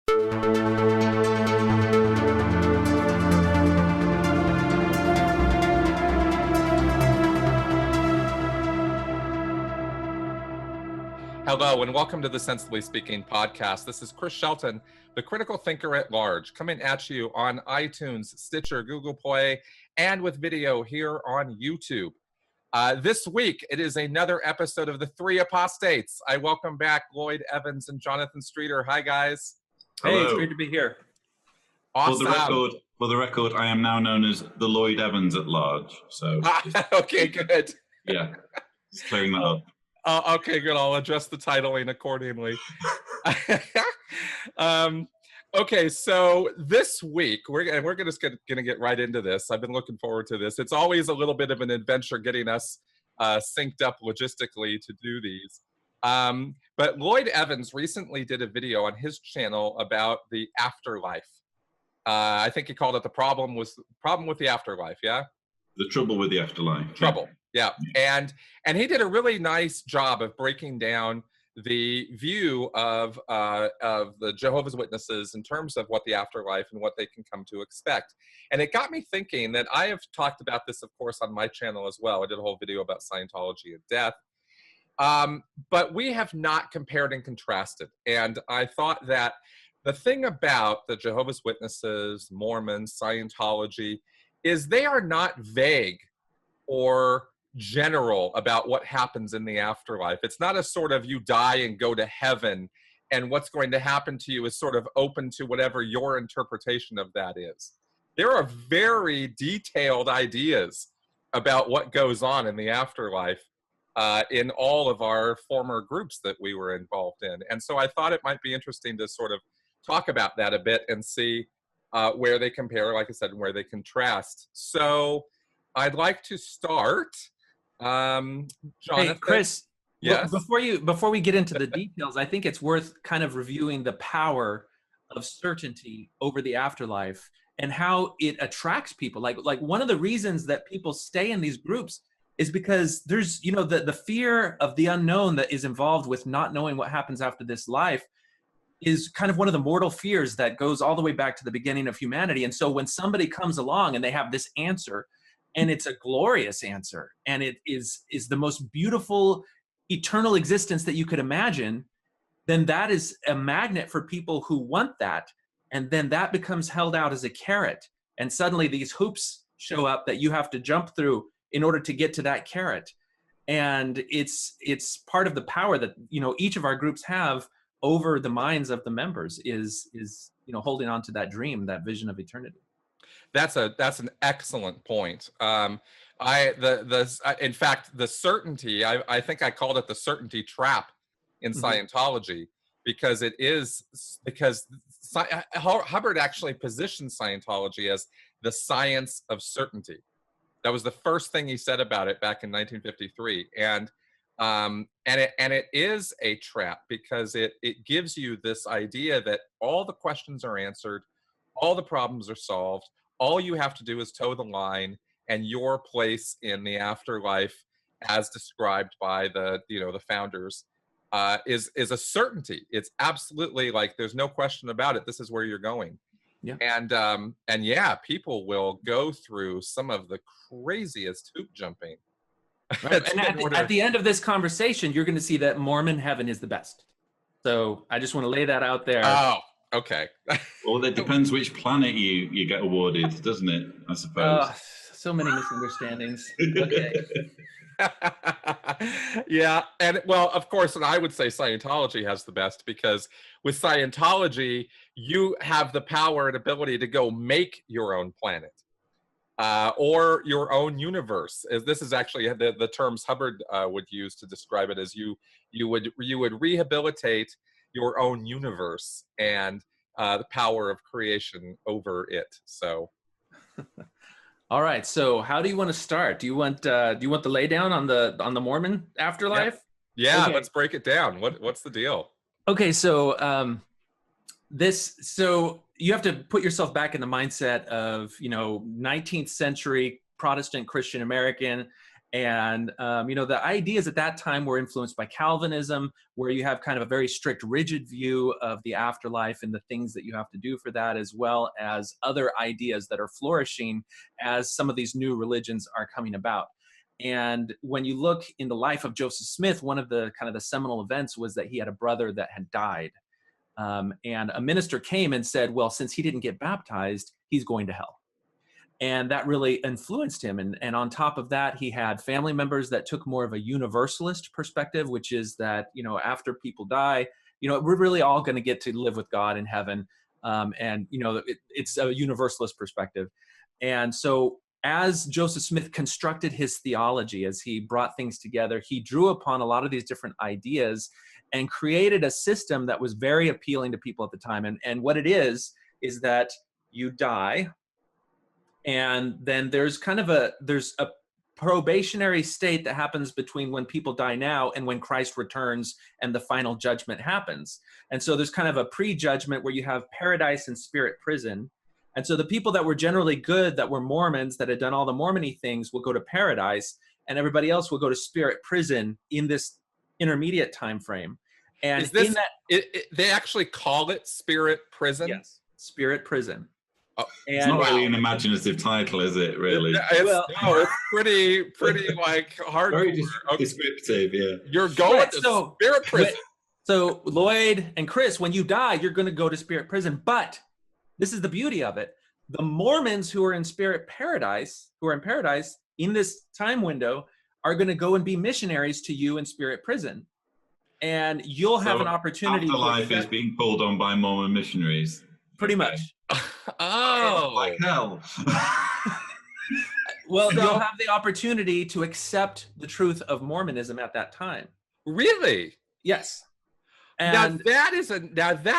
Hello, and welcome to the Sensibly Speaking podcast. This is Chris Shelton, the critical thinker at large, coming at you on iTunes, Stitcher, Google Play, and with video here on YouTube. This week, it is another episode of the Three Apostates. I welcome back Lloyd, Evans, and Jonathan Streeter. Hi, guys. Hey, it's great to be here. Awesome. For the record, I am now known as the Lloyd Evans at large. So okay, good. Yeah, just clearing that up. Okay, good. I'll adjust the titling accordingly. Okay, so this week, we're just going to get right into this. I've been looking forward to this. It's always a little bit of an adventure getting us synced up logistically to do these. But Lloyd Evans recently did a video on his channel about the afterlife. I think he called it the problem with the afterlife, yeah? The trouble with the afterlife. Trouble. Yeah, and he did a really nice job of breaking down the view of the Jehovah's Witnesses in terms of what the afterlife and what they can come to expect. And it got me thinking that I have talked about this, of course, on my channel as well. I did a whole video about Scientology and death. But we have not compared and contrasted. And I thought that the thing about the Jehovah's Witnesses, Mormons, Scientology, is they are not vague or general about what happens in the afterlife. It's not a sort of you die and go to heaven and what's going to happen to you is sort of open to whatever your interpretation of that is. There are very detailed ideas about what goes on in the afterlife in all of our former groups that we were involved in. And so I thought it might be interesting to sort of talk about that a bit and see where they compare, like I said, and where they contrast. So I'd like to start. Jonathan. Hey, Chris, yes? before we get into the details, I think it's worth kind of reviewing the power of certainty over the afterlife and how it attracts people. Like one of the reasons that people stay in these groups is because there's, the fear of the unknown that is involved with not knowing what happens after this life is kind of one of the mortal fears that goes all the way back to the beginning of humanity. And so when somebody comes along and they have this answer, and it's a glorious answer, and it is the most beautiful eternal existence that you could imagine, then that is a magnet for people who want that. And then that becomes held out as a carrot. And suddenly these hoops show up that you have to jump through in order to get to that carrot. And it's part of the power that, each of our groups have over the minds of the members is holding on to that dream, that vision of eternity. That's an excellent point. In fact, the certainty, I think I called it the certainty trap in Scientology, because Hubbard actually positioned Scientology as the science of certainty. That was the first thing he said about it back in 1953. And it is a trap because it gives you this idea that all the questions are answered, all the problems are solved. All you have to do is toe the line, and your place in the afterlife, as described by the founders, is a certainty. It's absolutely like there's no question about it. This is where you're going. Yeah. And yeah, people will go through some of the craziest hoop jumping. Right. And at the end of this conversation, you're going to see that Mormon heaven is the best. So I just want to lay that out there. Oh. Okay. Well, it depends which planet you get awarded, doesn't it? I suppose. So many misunderstandings. Okay. Yeah, and well, of course, and I would say Scientology has the best, because with Scientology, you have the power and ability to go make your own planet or your own universe. As this is actually the terms Hubbard would use to describe it, as you would rehabilitate your own universe and the power of creation over it. So, all right. So, how do you want to start? Do you want the laydown on the Mormon afterlife? Yeah. Okay. Let's break it down. What's the deal? Okay. So, so you have to put yourself back in the mindset of 19th century Protestant Christian American, And, the ideas at that time were influenced by Calvinism, where you have kind of a very strict, rigid view of the afterlife and the things that you have to do for that, as well as other ideas that are flourishing as some of these new religions are coming about. And when you look in the life of Joseph Smith, one of the kind of the seminal events was that he had a brother that had died. And a minister came and said, well, since he didn't get baptized, he's going to hell. And that really influenced him. And on top of that, he had family members that took more of a universalist perspective, which is that, after people die, we're really all going to get to live with God in heaven. It's a universalist perspective. And so as Joseph Smith constructed his theology, as he brought things together, he drew upon a lot of these different ideas and created a system that was very appealing to people at the time. And what it is that you die, and then there's a probationary state that happens between when people die now and when Christ returns and the final judgment happens. And so there's kind of a pre-judgment where you have paradise and spirit prison. And so the people that were generally good, that were Mormons, that had done all the Mormon-y things, will go to paradise, and everybody else will go to spirit prison in this intermediate time frame. And they actually call it spirit prison? Yes, spirit prison. Oh, it's not really an imaginative title, is it? Really? It's pretty like hard. Very descriptive, yeah. You're going to spirit prison. So Lloyd and Chris, when you die, you're going to go to spirit prison. But this is the beauty of it: the Mormons who are in spirit paradise, in this time window, are going to go and be missionaries to you in spirit prison, and you'll have an opportunity. Afterlife is being pulled on by Mormon missionaries. Pretty much. Oh, like hell. Well, you'll have the opportunity to accept the truth of Mormonism at that time. Really? Yes. And that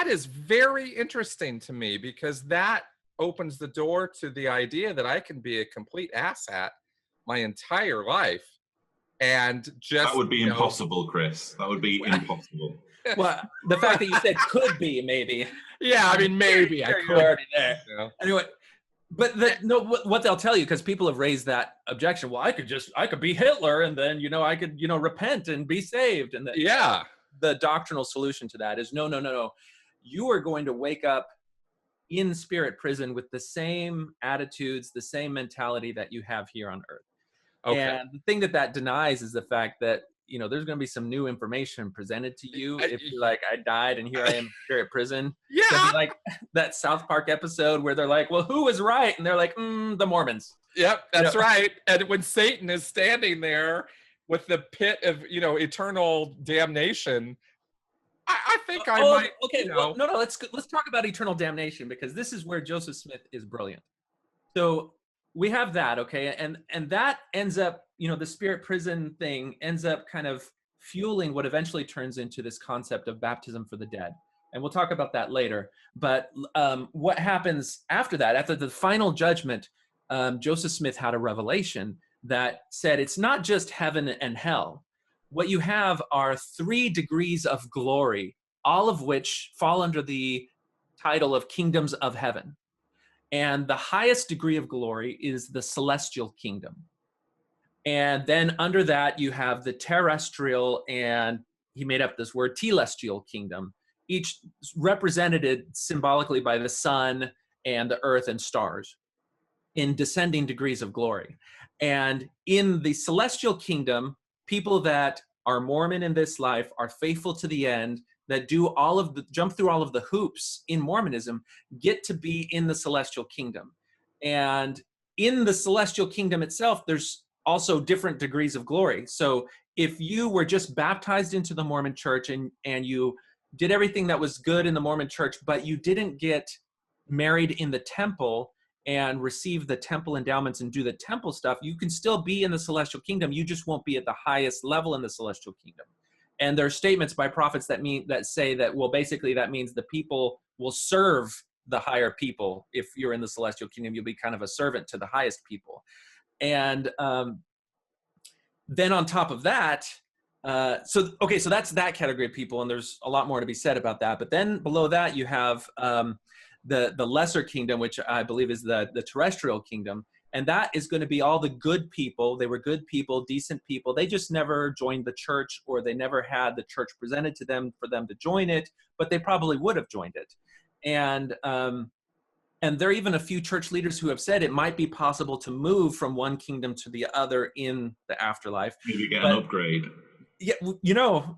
is very interesting to me, because that opens the door to the idea that I can be a complete asshat my entire life, and just that would be impossible, Chris. That would be impossible. Well, the fact that you said could be, maybe. Yeah, I mean, maybe I could. You're already there. Yeah. Anyway, but what they'll tell you, because people have raised that objection. Well, I could be Hitler, and then I could repent and be saved, and the doctrinal solution to that is no. You are going to wake up in spirit prison with the same attitudes, the same mentality that you have here on earth. Okay. And the thing that denies is the fact that there's going to be some new information presented to you. If you're like, I died and here I am in spirit prison. Yeah. Like that South Park episode where they're like, well, who was right? And they're like, the Mormons. Yep, that's right. And when Satan is standing there with the pit of, eternal damnation, I think I might. Okay. Well, no. Let's talk about eternal damnation, because this is where Joseph Smith is brilliant. So we have that, okay, and that ends up, the spirit prison thing ends up kind of fueling what eventually turns into this concept of baptism for the dead. And we'll talk about that later. But what happens after that, after the final judgment, Joseph Smith had a revelation that said it's not just heaven and hell. What you have are 3 degrees of glory, all of which fall under the title of kingdoms of heaven. And the highest degree of glory is the celestial kingdom. And then under that, you have the terrestrial, and he made up this word, telestial kingdom, each represented symbolically by the sun and the earth and stars in descending degrees of glory. And in the celestial kingdom, people that are Mormon in this life are faithful to the end, that do jump through all of the hoops in Mormonism, get to be in the celestial kingdom. And in the celestial kingdom itself, there's also different degrees of glory. So if you were just baptized into the Mormon church and you did everything that was good in the Mormon church, but you didn't get married in the temple and receive the temple endowments and do the temple stuff, you can still be in the celestial kingdom. You just won't be at the highest level in the celestial kingdom. And there are statements by prophets that say that, well, basically that means the people will serve the higher people. If you're in the celestial kingdom, you'll be kind of a servant to the highest people. And then on top of that, so that's that category of people, and there's a lot more to be said about that. But then below that, you have the lesser kingdom, which I believe is the terrestrial kingdom. And that is going to be all the good people. They were good people, decent people. They just never joined the church, or they never had the church presented to them for them to join it, but they probably would have joined it. And there are even a few church leaders who have said it might be possible to move from one kingdom to the other in the afterlife. Maybe get an upgrade. Yeah,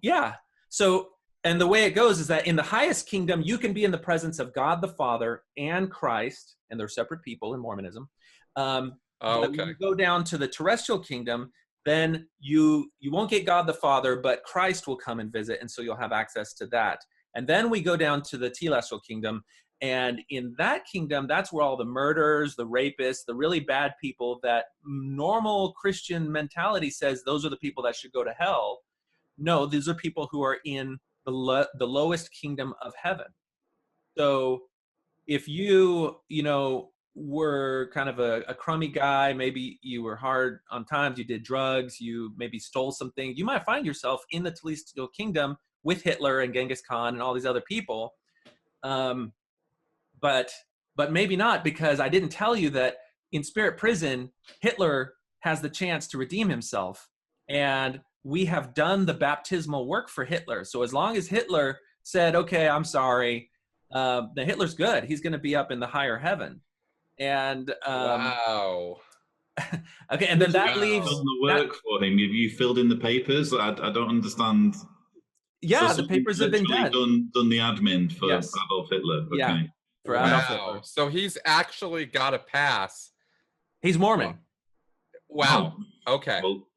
yeah. So, and the way it goes is that in the highest kingdom, you can be in the presence of God the Father and Christ, and they're separate people in Mormonism. But when you go down to the terrestrial kingdom, then you won't get God the Father, but Christ will come and visit, and so you'll have access to that. And then we go down to the telestial kingdom, and in that kingdom, that's where all the murderers, the rapists, the really bad people that normal Christian mentality says those are the people that should go to hell. No, these are people who are in the lowest kingdom of heaven. So if you were kind of a crummy guy, maybe you were hard on times, you did drugs, you maybe stole something, you might find yourself in the Telestial Kingdom with Hitler and Genghis Khan and all these other people. But maybe not, because I didn't tell you that in Spirit Prison, Hitler has the chance to redeem himself. And we have done the baptismal work for Hitler. So as long as Hitler said, okay, I'm sorry, then Hitler's good. He's going to be up in the higher heaven. And wow. Okay, and then that leaves done the work for him. Have you filled in the papers? I don't understand. Yeah, so the papers have been done. Done the admin for Adolf Hitler. Okay. Yeah, for Adolf Hitler. So he's actually got a pass. He's Mormon. Wow. Okay. Well,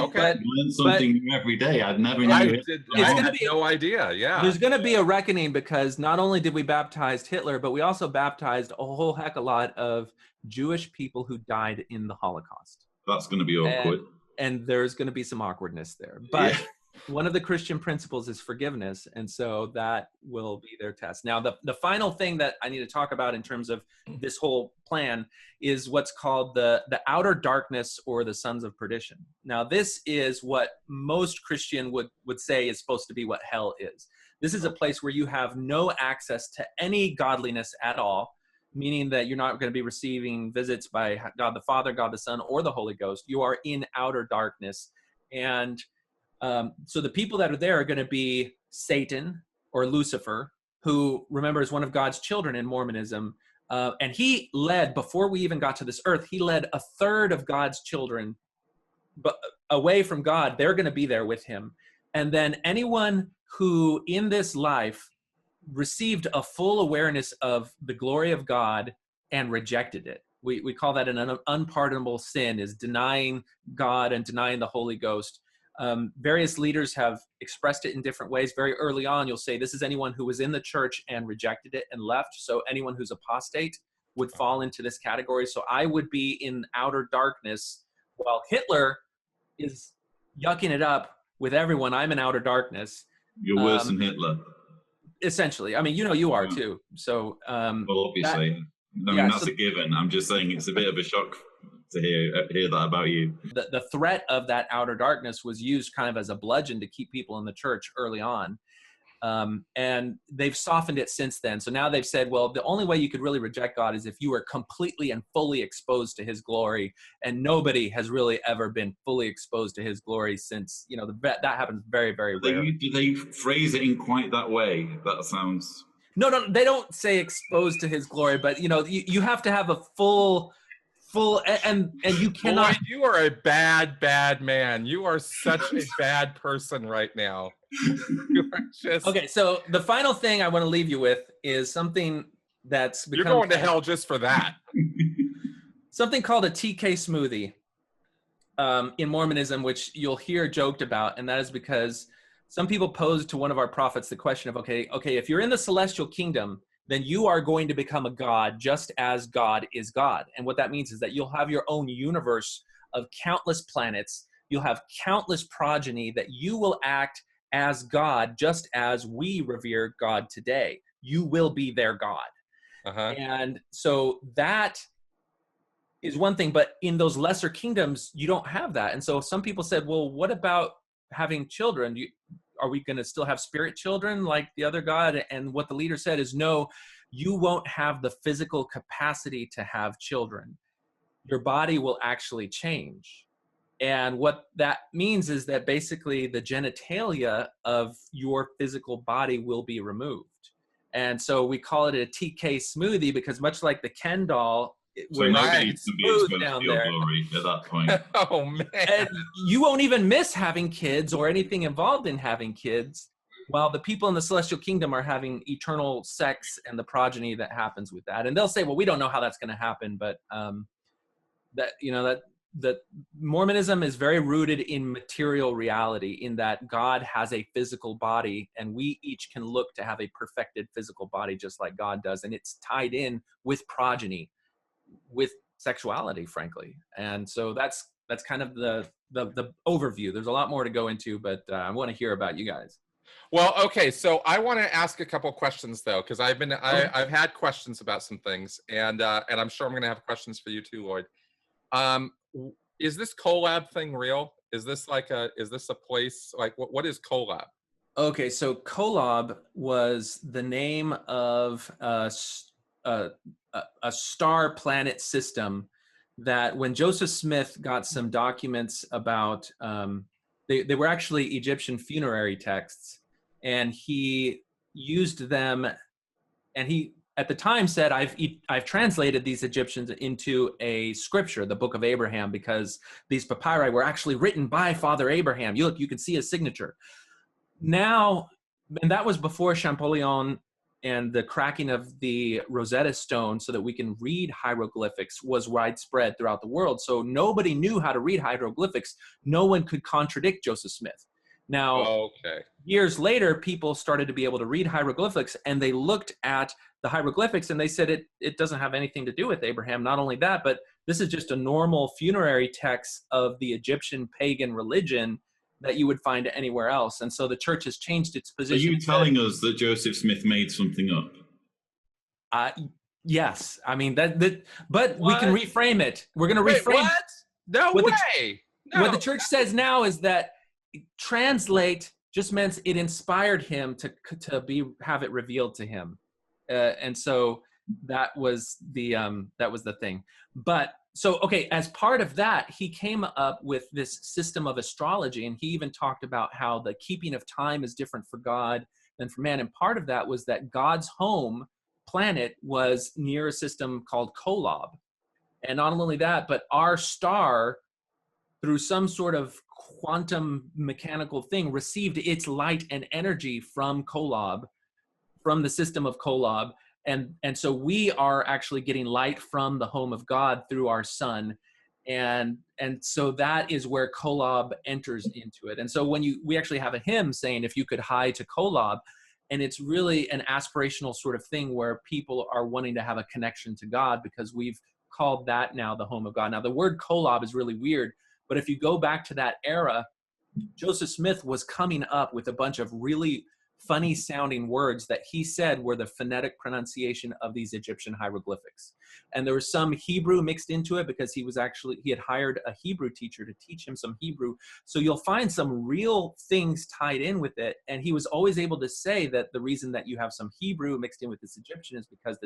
okay. Learn something new every day. I never knew. I had no idea. Yeah. There's going to be a reckoning, because not only did we baptize Hitler, but we also baptized a whole heck a lot of Jewish people who died in the Holocaust. That's going to be awkward. And there's going to be some awkwardness there. But one of the Christian principles is forgiveness. And so that will be their test. Now, the final thing that I need to talk about in terms of this whole plan is what's called the outer darkness, or the sons of perdition. Now, this is what most Christian would say is supposed to be what hell is. This is a place where you have no access to any godliness at all, meaning that you're not going to be receiving visits by God the Father, God the Son, or the Holy Ghost. You are in outer darkness. And so the people that are there are going to be Satan, or Lucifer, who, remember, is one of God's children in Mormonism. And he led, before we even got to this earth, he led a third of God's children away from God. They're going to be there with him. And then anyone who in this life received a full awareness of the glory of God and rejected it. We call that an unpardonable sin, is denying God and denying the Holy Ghost. Various leaders have expressed it in different ways. Very early on, you'll say this is anyone who was in the church and rejected it and left. So anyone who's apostate would fall into this category. So I would be in outer darkness while Hitler is yucking it up with everyone. I'm in outer darkness. You're worse than Hitler. Essentially. I mean, you are too. So, well, obviously, that's a given. I'm just saying it's a bit of a shock to hear that about you. The threat of that outer darkness was used kind of as a bludgeon to keep people in the church early on. And they've softened it since then. So now they've said, well, the only way you could really reject God is if you were completely and fully exposed to his glory. And nobody has really ever been fully exposed to his glory since, that happens very, very rarely. Do they phrase it in quite that way? That sounds... No, they don't say exposed to his glory, but you have to have a full, and you cannot. Boy, you are a bad man. You are such a bad person right now. You are just... Okay, so the final thing I want to leave you with is something that's become... You're going to hell just for that. Something called a TK smoothie in Mormonism, which you'll hear joked about, and that is because some people posed to one of our prophets the question of, okay, if you're in the celestial kingdom, then you are going to become a god just as God is God. And what that means is that you'll have your own universe of countless planets. You'll have countless progeny that you will act as God just as we revere God today. You will be their God. And so that is one thing, but in those lesser kingdoms, you don't have that. And so some people said, well, what about having children? Are we going to still have spirit children like the other God? And what the leader said is, no, you won't have the physical capacity to have children. your body will actually change. And what that means is that basically the genitalia of your physical body will be removed. And so we call it a TK smoothie because much like the Ken doll, so nobody it's can be smooth exposed down to your there. glory at that point. Oh man! And you won't even miss having kids or anything involved in having kids, while the people in the celestial kingdom are having eternal sex and the progeny that happens with that. And they'll say, well, we don't know how that's going to happen, but that Mormonism is very rooted in material reality, in that God has a physical body and we each can look to have a perfected physical body just like God does. And it's tied in with progeny, with sexuality, frankly. And so that's kind of the overview. There's a lot more to go into, but I want to hear about you guys. Well, okay, so I want to ask a couple questions though, because I've had questions about some things, and I'm sure I'm going to have questions for you too, Lloyd. Is this collab thing real? Is this a place, like what is collab? Okay, so collab was the name of a star planet system that when Joseph Smith got some documents about, they were actually Egyptian funerary texts, and he used them, and he at the time said, I've translated these Egyptians into a scripture, the Book of Abraham, because these papyri were actually written by Father Abraham. You can see his signature. Now, and that was before Champollion and the cracking of the Rosetta Stone so that we can read hieroglyphics was widespread throughout the world. So nobody knew how to read hieroglyphics. No one could contradict Joseph Smith. Now, years later, people started to be able to read hieroglyphics, and they looked at the hieroglyphics and they said it doesn't have anything to do with Abraham. Not only that, but this is just a normal funerary text of the Egyptian pagan religion that you would find anywhere else. And so the church has changed its position. Are you telling us that Joseph Smith made something up? Yes. I mean, but we can reframe it. We're going to reframe. What? No way. What the church says now is that translate just meant it inspired him to have it revealed to him. And so that was the thing. But so, okay, as part of that, he came up with this system of astrology, and he even talked about how the keeping of time is different for God than for man. And part of that was that God's home planet was near a system called Kolob. And not only that, but our star, through some sort of quantum mechanical thing, received its light and energy from Kolob, from the system of Kolob. And so we are actually getting light from the home of God through our sun. And so that is where Kolob enters into it. And so when we actually have a hymn saying, if you could hie to Kolob, and it's really an aspirational sort of thing where people are wanting to have a connection to God, because we've called that now the home of God. Now the word Kolob is really weird, but if you go back to that era, Joseph Smith was coming up with a bunch of really funny sounding words that he said were the phonetic pronunciation of these Egyptian hieroglyphics. And there was some Hebrew mixed into it because he had hired a Hebrew teacher to teach him some Hebrew. So you'll find some real things tied in with it. And he was always able to say that the reason that you have some Hebrew mixed in with this Egyptian is because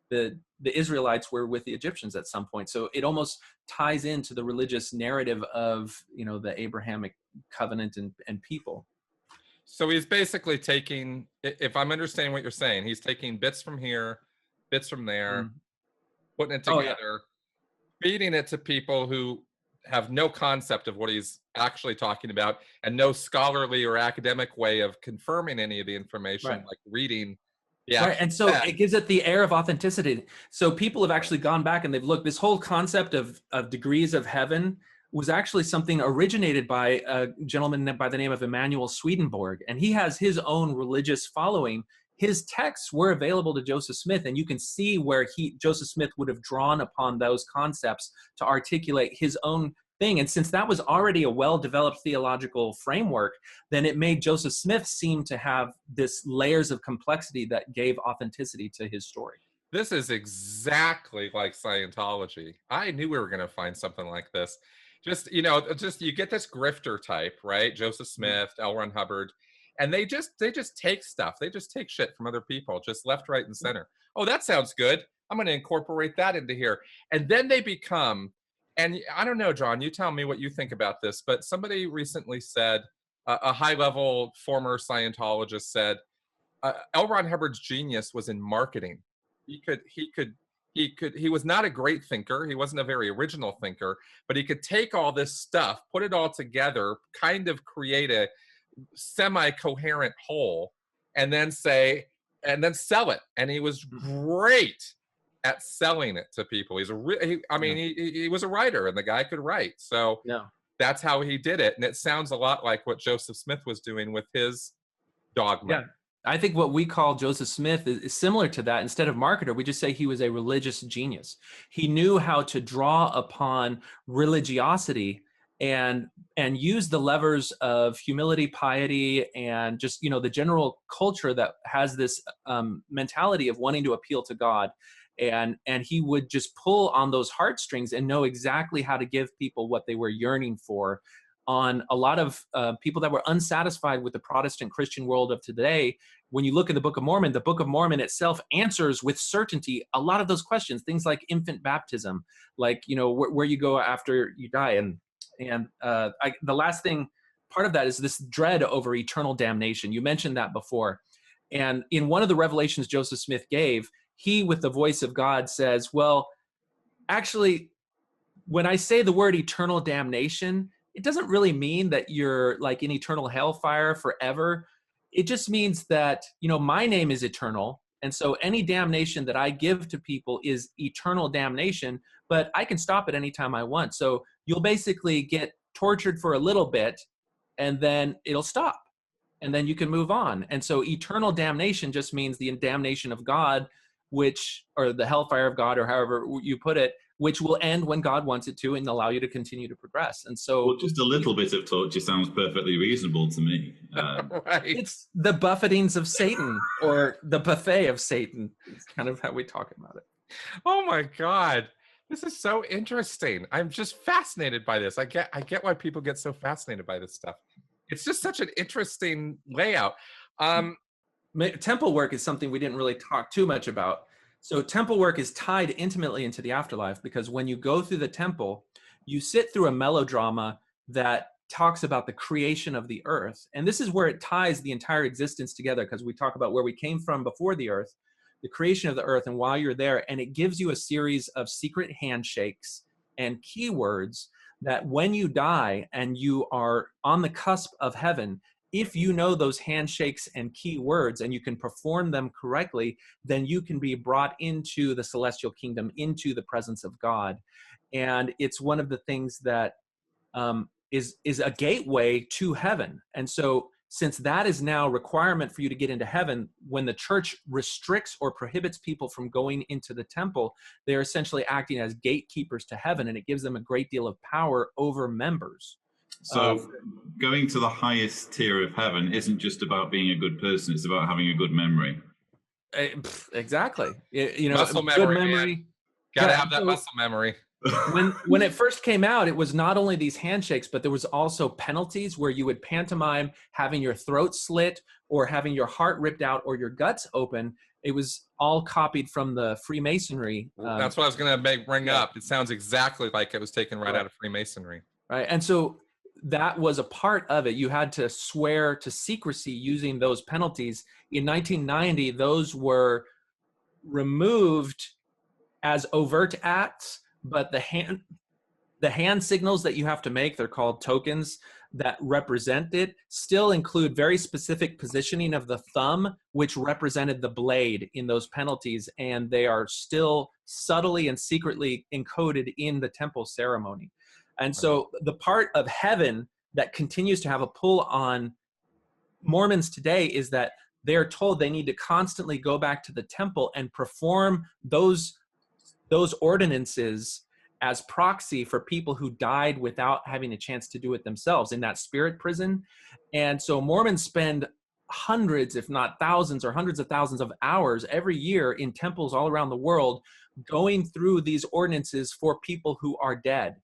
the Israelites were with the Egyptians at some point. So it almost ties into the religious narrative of, the Abrahamic covenant and people. So he's basically taking, if I'm understanding what you're saying, he's taking bits from here, bits from there, putting it together, feeding it to people who have no concept of what he's actually talking about, and no scholarly or academic way of confirming any of the information, like reading. Right, and so it gives it the air of authenticity. So people have actually gone back and they've looked. This whole concept of degrees of heaven was actually something originated by a gentleman by the name of Emanuel Swedenborg, and he has his own religious following. His texts were available to Joseph Smith, and you can see where Joseph Smith would have drawn upon those concepts to articulate his own thing. And since that was already a well-developed theological framework, then it made Joseph Smith seem to have this layers of complexity that gave authenticity to his story. This is exactly like Scientology. I knew we were going to find something like this. Just you get this grifter type, right? Joseph Smith, L. Ron Hubbard, and they just take stuff. They just take shit from other people, just left, right, and center. Oh, that sounds good. I'm going to incorporate that into here. And then they become And I don't know, John, you tell me what you think about this, but somebody recently said, a high-level former Scientologist said, L. Ron Hubbard's genius was in marketing. He was not a great thinker. He wasn't a very original thinker, but he could take all this stuff, put it all together, kind of create a semi-coherent whole, and then sell it. And he was great at selling it to people. He was a writer, and the guy could write. So that's how he did it. And it sounds a lot like what Joseph Smith was doing with his dogma. Yeah. I think what we call Joseph Smith is similar to that. Instead of marketer, we just say he was a religious genius. He knew how to draw upon religiosity and use the levers of humility, piety, and just, the general culture that has this mentality of wanting to appeal to God. And he would just pull on those heartstrings and know exactly how to give people what they were yearning for. On a lot of people that were unsatisfied with the Protestant Christian world of today, when you look at the Book of Mormon itself answers with certainty a lot of those questions, things like infant baptism, like, where you go after you die. And the last thing, part of that is this dread over eternal damnation. You mentioned that before. And in one of the revelations Joseph Smith gave, he, with the voice of God, says, well, actually, when I say the word eternal damnation, it doesn't really mean that you're like in eternal hellfire forever. It just means that, my name is eternal. And so any damnation that I give to people is eternal damnation, but I can stop at any time I want. So you'll basically get tortured for a little bit and then it'll stop and then you can move on. And so eternal damnation just means the damnation of God, or the hellfire of God, or however you put it, which will end when God wants it to and allow you to continue to progress. And so, well, just a little bit of torture sounds perfectly reasonable to me. Right. It's the buffetings of Satan, or the buffet of Satan. It's kind of how we talk about it. Oh my God, this is so interesting. I'm just fascinated by this. I get why people get so fascinated by this stuff. It's just such an interesting layout. Temple work is something we didn't really talk too much about. So temple work is tied intimately into the afterlife, because when you go through the temple, you sit through a melodrama that talks about the creation of the earth. And this is where it ties the entire existence together, because we talk about where we came from before the earth, the creation of the earth, and while you're there. And it gives you a series of secret handshakes and keywords that when you die and you are on the cusp of heaven, if you know those handshakes and key words and you can perform them correctly, then you can be brought into the celestial kingdom, into the presence of God. And it's one of the things that is a gateway to heaven. And so since that is now a requirement for you to get into heaven, when the church restricts or prohibits people from going into the temple, they're essentially acting as gatekeepers to heaven, and it gives them a great deal of power over members. So going to the highest tier of heaven isn't just about being a good person, it's about having a good memory. Exactly. Muscle memory. Gotta have that muscle memory. When it first came out, it was not only these handshakes, but there was also penalties where you would pantomime having your throat slit or having your heart ripped out or your guts open. It was all copied from the Freemasonry. That's what I was going to bring up. It sounds exactly like it was taken right out of Freemasonry. Right. And so that was a part of it. You had to swear to secrecy using those penalties. In 1990, those were removed as overt acts, but the hand signals that you have to make, they're called tokens that represent it, still include very specific positioning of the thumb, which represented the blade in those penalties, and they are still subtly and secretly encoded in the temple ceremony. And so the part of heaven that continues to have a pull on Mormons today is that they're told they need to constantly go back to the temple and perform those ordinances as proxy for people who died without having a chance to do it themselves in that spirit prison. And so Mormons spend hundreds, if not thousands or hundreds of thousands of hours every year in temples all around the world, going through these ordinances for people who are dead.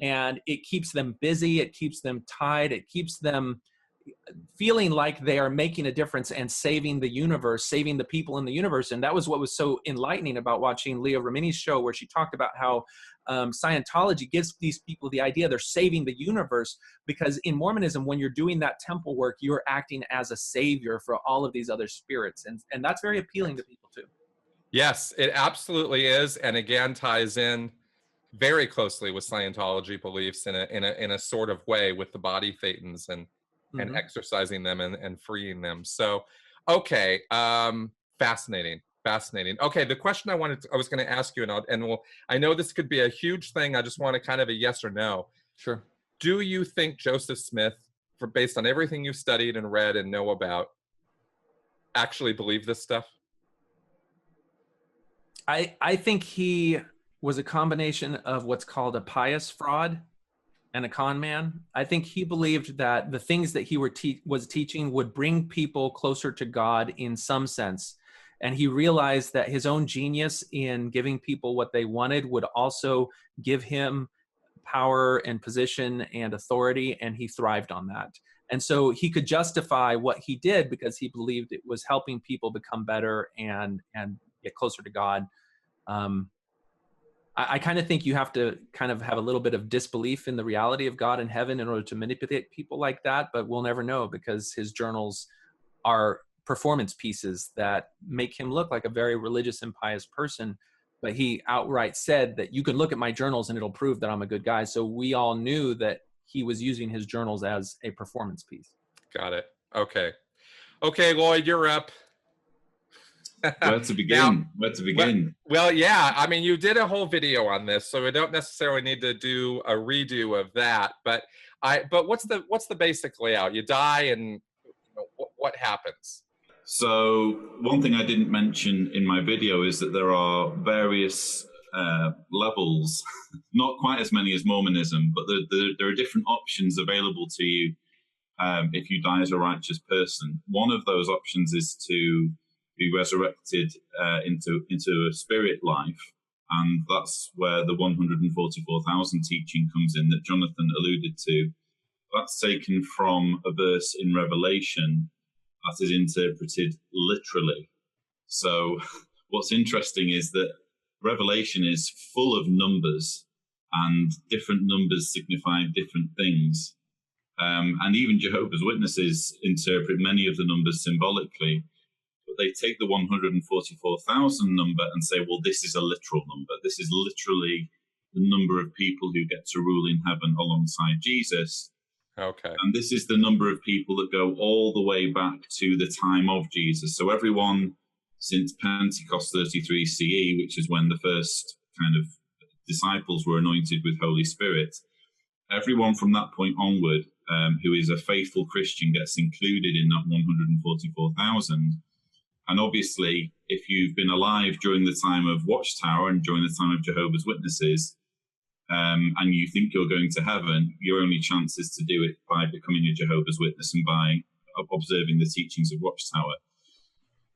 And it keeps them busy, it keeps them tied, it keeps them feeling like they are making a difference and saving the universe, saving the people in the universe. And that was what was so enlightening about watching Leah Remini's show, where she talked about how Scientology gives these people the idea they're saving the universe, because in Mormonism, when you're doing that temple work, you're acting as a savior for all of these other spirits. And that's very appealing to people too. Yes, it absolutely is. And again, ties in very closely with Scientology beliefs in a sort of way with the body thetans and exercising them and freeing them. So, okay, fascinating. Okay, the question I was going to ask you, I know this could be a huge thing. I just want to kind of a yes or no. Sure. Do you think Joseph Smith, based on everything you've studied and read and know about, actually believed this stuff? I think he was a combination of what's called a pious fraud and a con man. I think he believed that the things that he was teaching would bring people closer to God in some sense. And he realized that his own genius in giving people what they wanted would also give him power and position and authority, and he thrived on that. And so he could justify what he did because he believed it was helping people become better and get closer to God. I kind of think you have to kind of have a little bit of disbelief in the reality of God in heaven in order to manipulate people like that, but we'll never know because his journals are performance pieces that make him look like a very religious and pious person. But he outright said that you can look at my journals and it'll prove that I'm a good guy. So we all knew that he was using his journals as a performance piece. Got it. Okay. Okay, Lloyd, you're up. Where to begin? Where to begin? Well, yeah. I mean, you did a whole video on this, so we don't necessarily need to do a redo of that. But what's the basic layout? You die, and what happens? So one thing I didn't mention in my video is that there are various levels, not quite as many as Mormonism, but there are different options available to you if you die as a righteous person. One of those options is to be resurrected into a spirit life, and that's where the 144,000 teaching comes in that Jonathan alluded to. That's taken from a verse in Revelation that is interpreted literally. So what's interesting is that Revelation is full of numbers, and different numbers signify different things. And even Jehovah's Witnesses interpret many of the numbers symbolically. But they take the 144,000 number and say, well, this is a literal number. This is literally the number of people who get to rule in heaven alongside Jesus. Okay. And this is the number of people that go all the way back to the time of Jesus. So everyone since Pentecost 33 CE, which is when the first kind of disciples were anointed with Holy Spirit, everyone from that point onward who is a faithful Christian gets included in that 144,000. And obviously, if you've been alive during the time of Watchtower and during the time of Jehovah's Witnesses, and you think you're going to heaven, your only chance is to do it by becoming a Jehovah's Witness and by observing the teachings of Watchtower.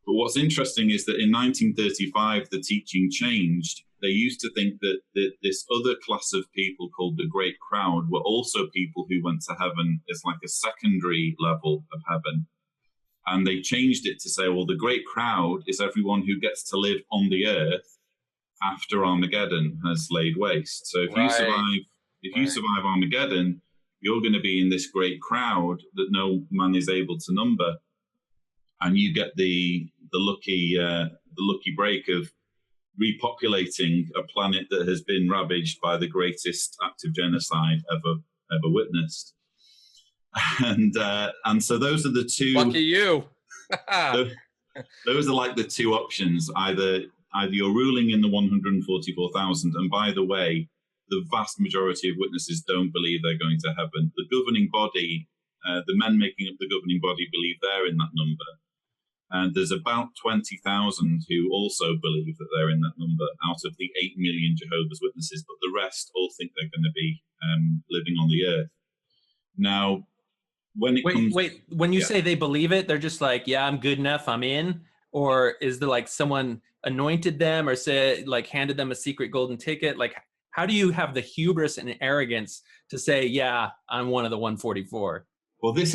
But what's interesting is that in 1935, the teaching changed. They used to think that this other class of people called the Great Crowd were also people who went to heaven as like a secondary level of heaven. And they changed it to say, well, the Great Crowd is everyone who gets to live on the earth after Armageddon has laid waste. So if you survive Armageddon, you're going to be in this great crowd that no man is able to number, and you get the lucky break of repopulating a planet that has been ravaged by the greatest act of genocide ever witnessed. And so those are the two. Lucky you. Those are like the two options. Either you're ruling in the 144,000, and by the way, the vast majority of witnesses don't believe they're going to heaven. The governing body, the men making up the governing body, believe they're in that number. And there's about 20,000 who also believe that they're in that number out of the 8 million Jehovah's Witnesses, but the rest all think they're going to be living on the earth. Now, when you say they believe it, they're just like, yeah, I'm good enough, I'm in? Or is there like someone anointed them or handed them a secret golden ticket? Like, how do you have the hubris and arrogance to say, yeah, I'm one of the 144? Well, this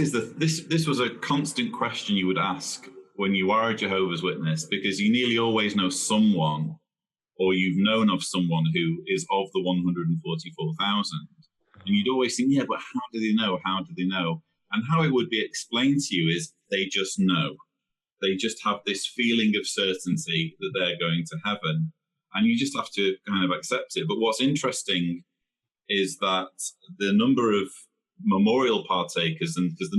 was a constant question you would ask when you are a Jehovah's Witness, because you nearly always know someone, or you've known of someone who is of the 144,000. And you'd always think, yeah, but how do they know? How do they know? And how it would be explained to you is they just know. They just have this feeling of certainty that they're going to heaven. And you just have to kind of accept it. But what's interesting is that the number of memorial partakers, and because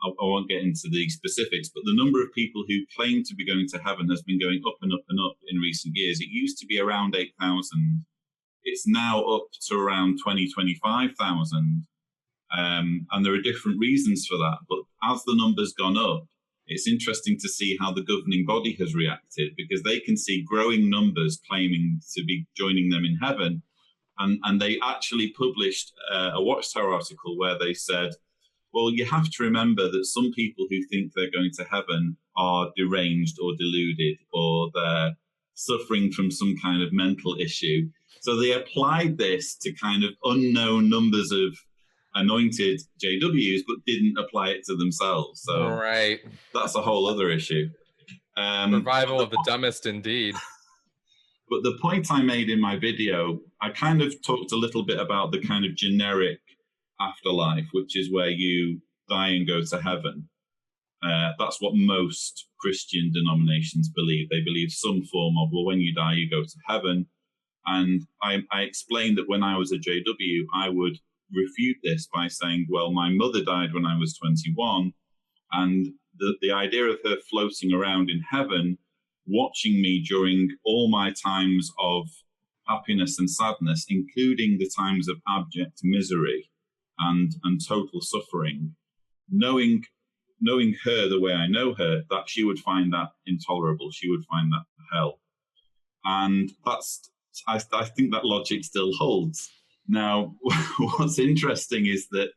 I won't get into the specifics, but the number of people who claim to be going to heaven has been going up and up and up in recent years. It used to be around 8,000. It's now up to around 20, 25,000. And there are different reasons for that. But as the number's gone up, it's interesting to see how the governing body has reacted, because they can see growing numbers claiming to be joining them in heaven. And they actually published a Watchtower article where they said, well, you have to remember that some people who think they're going to heaven are deranged or deluded, or they're suffering from some kind of mental issue. So they applied this to kind of unknown numbers of anointed JWs, but didn't apply it to themselves. So right, that's a whole other issue. Survival of the dumbest, indeed. But the point I made in my video, I kind of talked a little bit about the kind of generic afterlife, which is where you die and go to heaven. That's what most Christian denominations believe. They believe some form of, well, when you die, you go to heaven. And I explained that when I was a JW, I would refute this by saying, well, my mother died when I was 21, and the idea of her floating around in heaven, watching me during all my times of happiness and sadness, including the times of abject misery and total suffering, knowing her the way I know her, that she would find that intolerable. She would find that hell. And I think that logic still holds. Now, what's interesting is that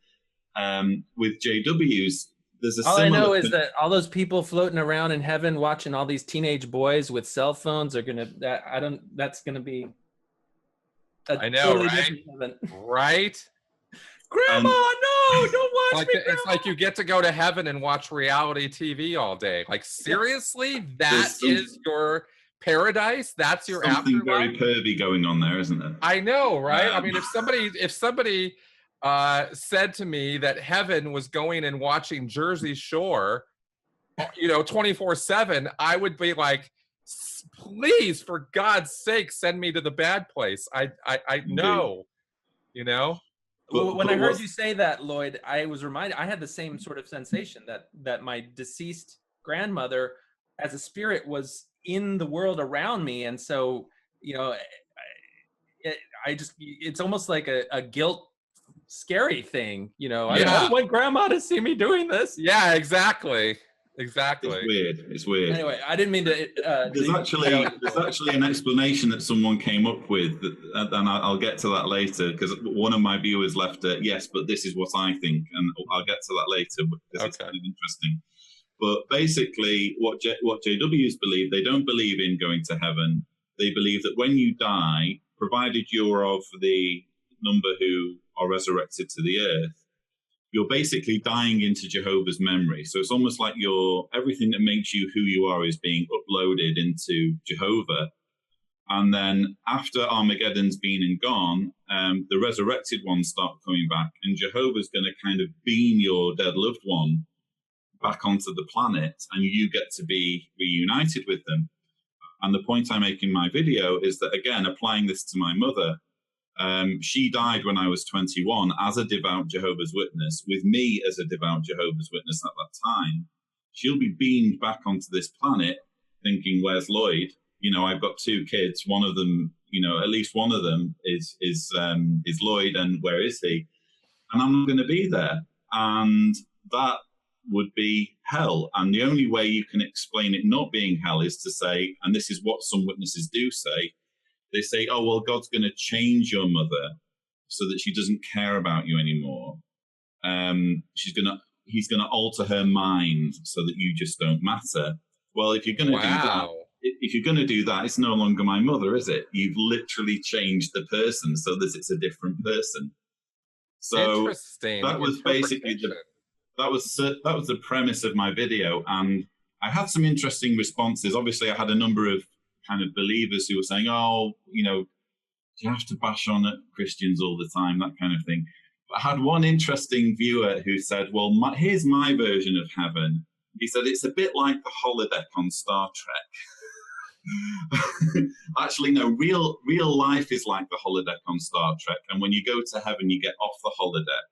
with JWs, there's a all I know is similar that all those people floating around in heaven watching all these teenage boys with cell phones are that's gonna be I know, totally right? different heaven. Right? Grandma, no, don't watch me, It's like you get to go to heaven and watch reality TV all day. Like, seriously? That is your paradise? That's your something afterlife? very pervy going on there, isn't it? I know, right? I mean, if somebody said to me that heaven was going and watching Jersey Shore, 24/7, I would be like, please, for God's sake, send me to the bad place. I know, Well, when I heard you say that, Lloyd, I was reminded, I had the same sort of sensation that my deceased grandmother as a spirit was in the world around me. And so, it's almost like a guilt, scary thing, I don't want grandma to see me doing this. Yeah, exactly. It's weird. Anyway, I didn't mean to. There's actually an explanation that someone came up with, and I'll get to that later, because one of my viewers left it. Yes, but this is what I think, and I'll get to that later because it's kind of interesting. But basically, what JWs believe, they don't believe in going to heaven. They believe that when you die, provided you're of the number who are resurrected to the earth, you're basically dying into Jehovah's memory. So it's almost like everything that makes you who you are is being uploaded into Jehovah. And then after Armageddon's been and gone, the resurrected ones start coming back, and Jehovah's going to kind of beam your dead loved one back onto the planet, and you get to be reunited with them. And the point I make in my video is that, again, applying this to my mother, she died when I was 21 as a devout Jehovah's Witness, with me as a devout Jehovah's Witness at that time. She'll be beamed back onto this planet thinking, where's Lloyd? I've got two kids. One of them, at least one of them is Lloyd, and where is he? And I'm not going to be there. And that would be hell. And the only way you can explain it not being hell is to say, and this is what some witnesses do say, they say, oh, well, God's going to change your mother so that she doesn't care about you anymore. He's going to alter her mind so that you just don't matter. Well, if you're going to do that, it's no longer my mother, is it? You've literally changed the person so that it's a different person. So that was basically that was the premise of my video, and I had some interesting responses. Obviously, I had a number of kind of believers who were saying, "Oh, you know, you have to bash on at Christians all the time," that kind of thing. But I had one interesting viewer who said, "Well, here's my version of heaven." He said it's a bit like the holodeck on Star Trek. Actually, no, real life is like the holodeck on Star Trek, and when you go to heaven, you get off the holodeck.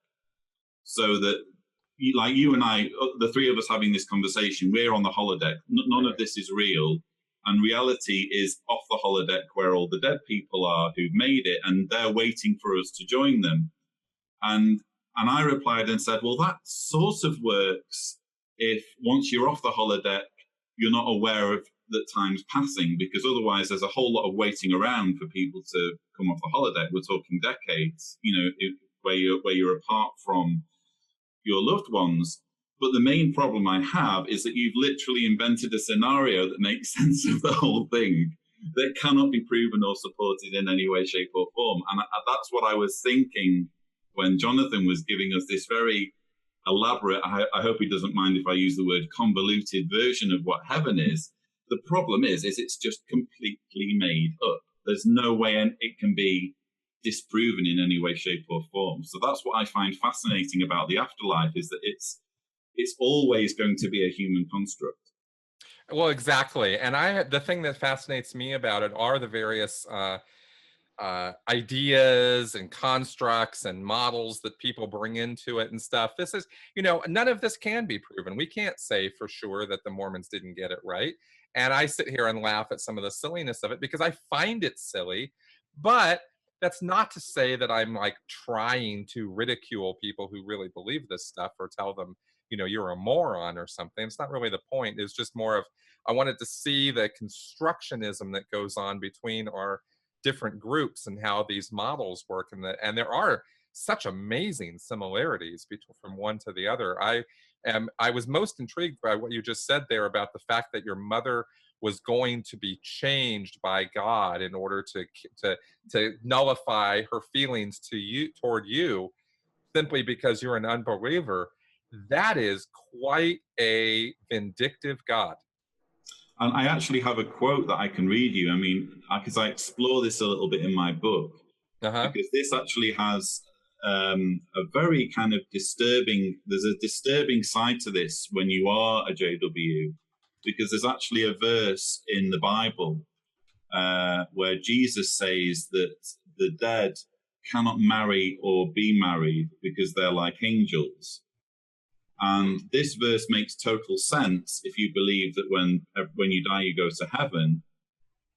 So that, like you and I, the three of us having this conversation, we're on the holodeck. None of this is real, and reality is off the holodeck where all the dead people are who've made it, and they're waiting for us to join them. And I replied and said, well, that sort of works if once you're off the holodeck, you're not aware of that time's passing, because otherwise there's a whole lot of waiting around for people to come off the holodeck. We're talking decades, you know, where you're apart from your loved ones. But the main problem I have is that you've literally invented a scenario that makes sense of the whole thing that cannot be proven or supported in any way, shape, or form. And that's what I was thinking when Jonathan was giving us this very elaborate, I hope he doesn't mind if I use the word convoluted version of what heaven is. The problem is it's just completely made up. There's no way it can be disproven in any way, shape, or form. So that's what I find fascinating about the afterlife, is that it's always going to be a human construct. Well, exactly. And the thing that fascinates me about it are the various ideas and constructs and models that people bring into it and stuff. This is, you know, none of this can be proven. We can't say for sure that the Mormons didn't get it right. And I sit here and laugh at some of the silliness of it because I find it silly. But that's not to say that I'm like trying to ridicule people who really believe this stuff or tell them, you know, you're a moron or something. It's not really the point. It's just more of, I wanted to see the constructionism that goes on between our different groups and how these models work, and there are such amazing similarities from one to the other. I was most intrigued by what you just said there about the fact that your mother was going to be changed by God in order to nullify her feelings toward you simply because you're an unbeliever. That is quite a vindictive God. And I actually have a quote that I can read you. I mean, because I explore this a little bit in my book, because this actually has a very kind of there's a disturbing side to this when you are a JW, because there's actually a verse in the Bible where Jesus says that the dead cannot marry or be married because they're like angels. And this verse makes total sense if you believe that when you die, you go to heaven.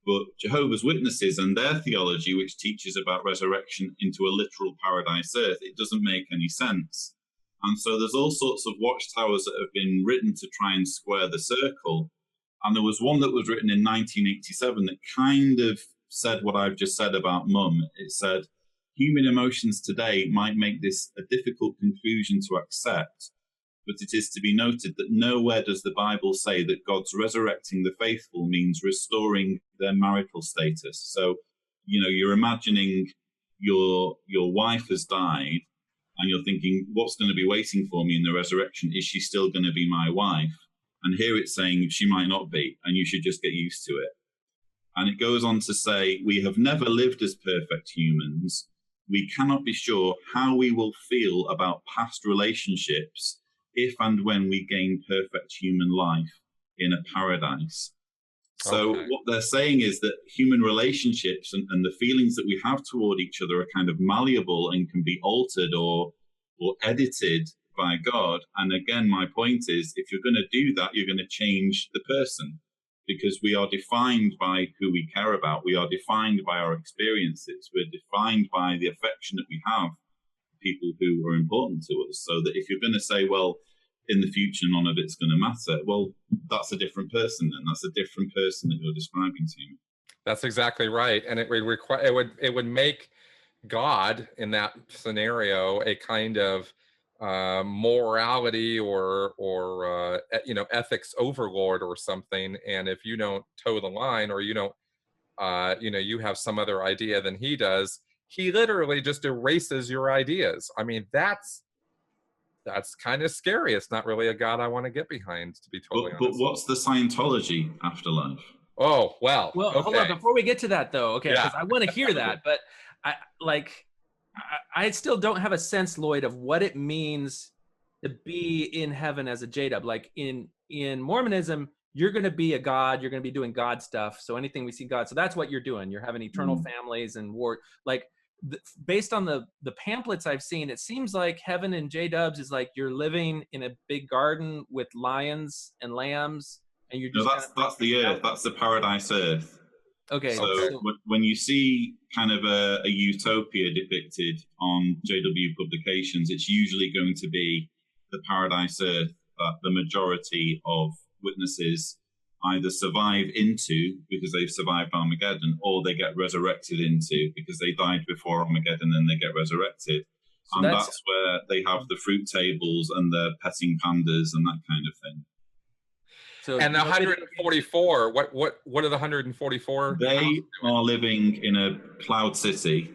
But Jehovah's Witnesses and their theology, which teaches about resurrection into a literal paradise earth, it doesn't make any sense. And so there's all sorts of watchtowers that have been written to try and square the circle. And there was one that was written in 1987 that kind of said what I've just said about Mum. It said, human emotions today might make this a difficult conclusion to accept, but it is to be noted that nowhere does the Bible say that God's resurrecting the faithful means restoring their marital status. So, you know, you're imagining your wife has died and you're thinking, what's going to be waiting for me in the resurrection? Is she still going to be my wife? And here it's saying she might not be, and you should just get used to it. And it goes on to say, we have never lived as perfect humans. We cannot be sure how we will feel about past relationships if and when we gain perfect human life in a paradise. So what they're saying is that human relationships and the feelings that we have toward each other are kind of malleable and can be altered or edited by God. And again, my point is, if you're going to do that, you're going to change the person, because we are defined by who we care about. We are defined by our experiences. We're defined by the affection that we have people who are important to us. So that if you're going to say, well, in the future none of it's going to matter, well, that's a different person, and that's a different person that you're describing to me. That's exactly right. And it would make God in that scenario a kind of morality or you know, ethics overlord or something. And if you don't toe the line, or you don't you know, you have some other idea than he does, he literally just erases your ideas. I mean, that's That's kind of scary. It's not really a God I want to get behind, to be totally But honest. what's the Scientology afterlife? Oh, well, okay. Hold on, before we get to that though, okay, because Yeah. I want to hear that, but I still don't have a sense, Lloyd, of what it means to be in heaven as a J-dub. Like in Mormonism, you're going to be a God, you're going to be doing God stuff. So anything we see God, so that's what you're doing. You're having eternal families and war. Like based on the pamphlets I've seen, it seems like heaven in J-dubs is like you're living in a big garden with lions and lambs, and you're just that's the earth. That's the paradise earth. Okay. So when you see kind of a utopia depicted on JW publications, it's usually going to be the paradise earth that the majority of witnesses either survive into because they've survived Armageddon, or they get resurrected into because they died before Armageddon and they get resurrected. So and that's where they have the fruit tables and the petting pandas and that kind of thing. So and the 144, what are the 144? They are living in a cloud city.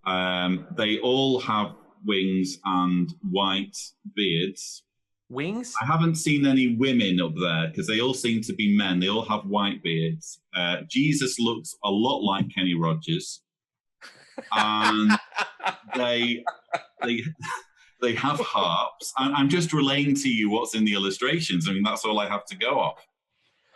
They all have wings and white beards. Wings? I haven't seen any women up there because they all seem to be men. They all have white beards. Jesus looks a lot like Kenny Rogers. And they have harps. I'm just relaying to you what's in the illustrations. I mean, that's all I have to go off.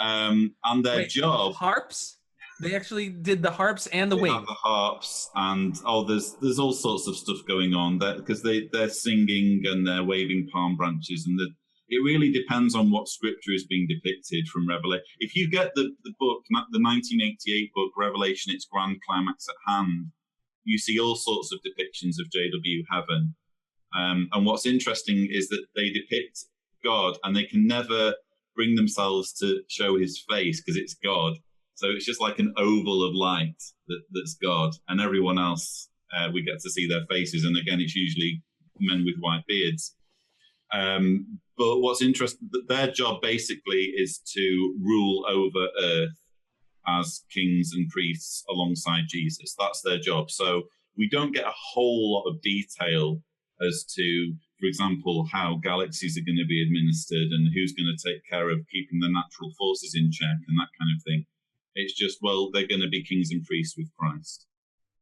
And their job... Harps? They actually did the harps and the wings. The harps, and there's all sorts of stuff going on there because they're singing and they're waving palm branches, and it really depends on what scripture is being depicted from Revelation. If you get the book, the 1988 book, Revelation, Its Grand Climax at Hand, you see all sorts of depictions of JW Heaven. And what's interesting is that they depict God, and they can never bring themselves to show his face because it's God. So it's just like an oval of light that's God, and everyone else, we get to see their faces. And again, it's usually men with white beards. But what's interesting, their job basically is to rule over earth as kings and priests alongside Jesus. That's their job. So we don't get a whole lot of detail as to, for example, how galaxies are going to be administered and who's going to take care of keeping the natural forces in check and that kind of thing. It's just, well, they're going to be kings and priests with Christ.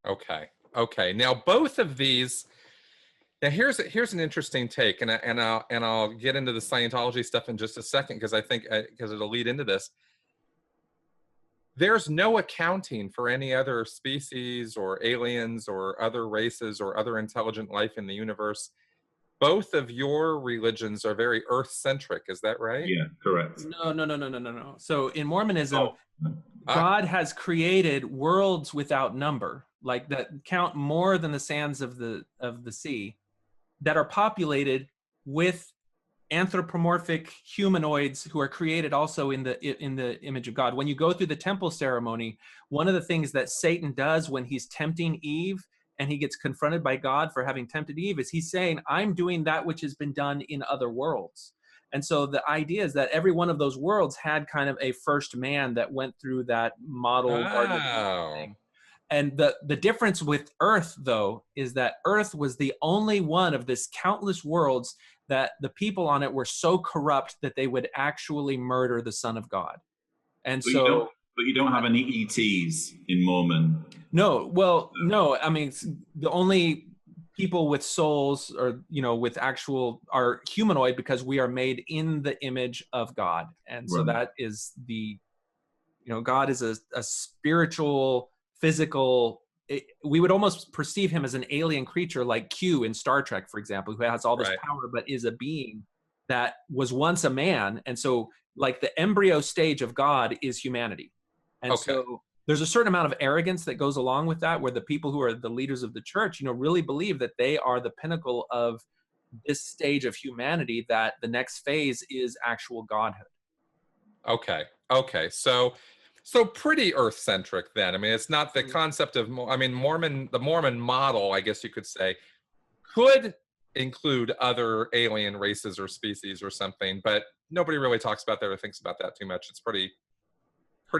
Okay. Now, both of these. Now, here's an interesting take, and I'll get into the Scientology stuff in just a second because I think because it'll lead into this. There's no accounting for any other species or aliens or other races or other intelligent life in the universe. Both of your religions are very Earth-centric. Is that right? Yeah, correct. No. So in Mormonism, God has created worlds without number, like that count more than the sands of the sea, that are populated with anthropomorphic humanoids who are created also in the image of God. When you go through the temple ceremony, one of the things that Satan does when he's tempting Eve and he gets confronted by God for having tempted Eve is he's saying, I'm doing that which has been done in other worlds. And so the idea is that every one of those worlds had kind of a first man that went through that model thing. And the difference with Earth, though, is that Earth was the only one of this countless worlds that the people on it were so corrupt that they would actually murder the Son of God. And but you don't have any ETs in Mormon. No. I mean, the only people with souls or, with actual are humanoid because we are made in the image of God. And so that is God is a spiritual, physical, we would almost perceive him as an alien creature like Q in Star Trek, for example, who has all this power, but is a being that was once a man. And so like the embryo stage of God is humanity. And so there's a certain amount of arrogance that goes along with that, where the people who are the leaders of the church, really believe that they are the pinnacle of this stage of humanity, that the next phase is actual godhood. Okay. So pretty Earth-centric then. I mean, it's not the concept of, the Mormon model, I guess you could say, could include other alien races or species or something, but nobody really talks about that or thinks about that too much. It's pretty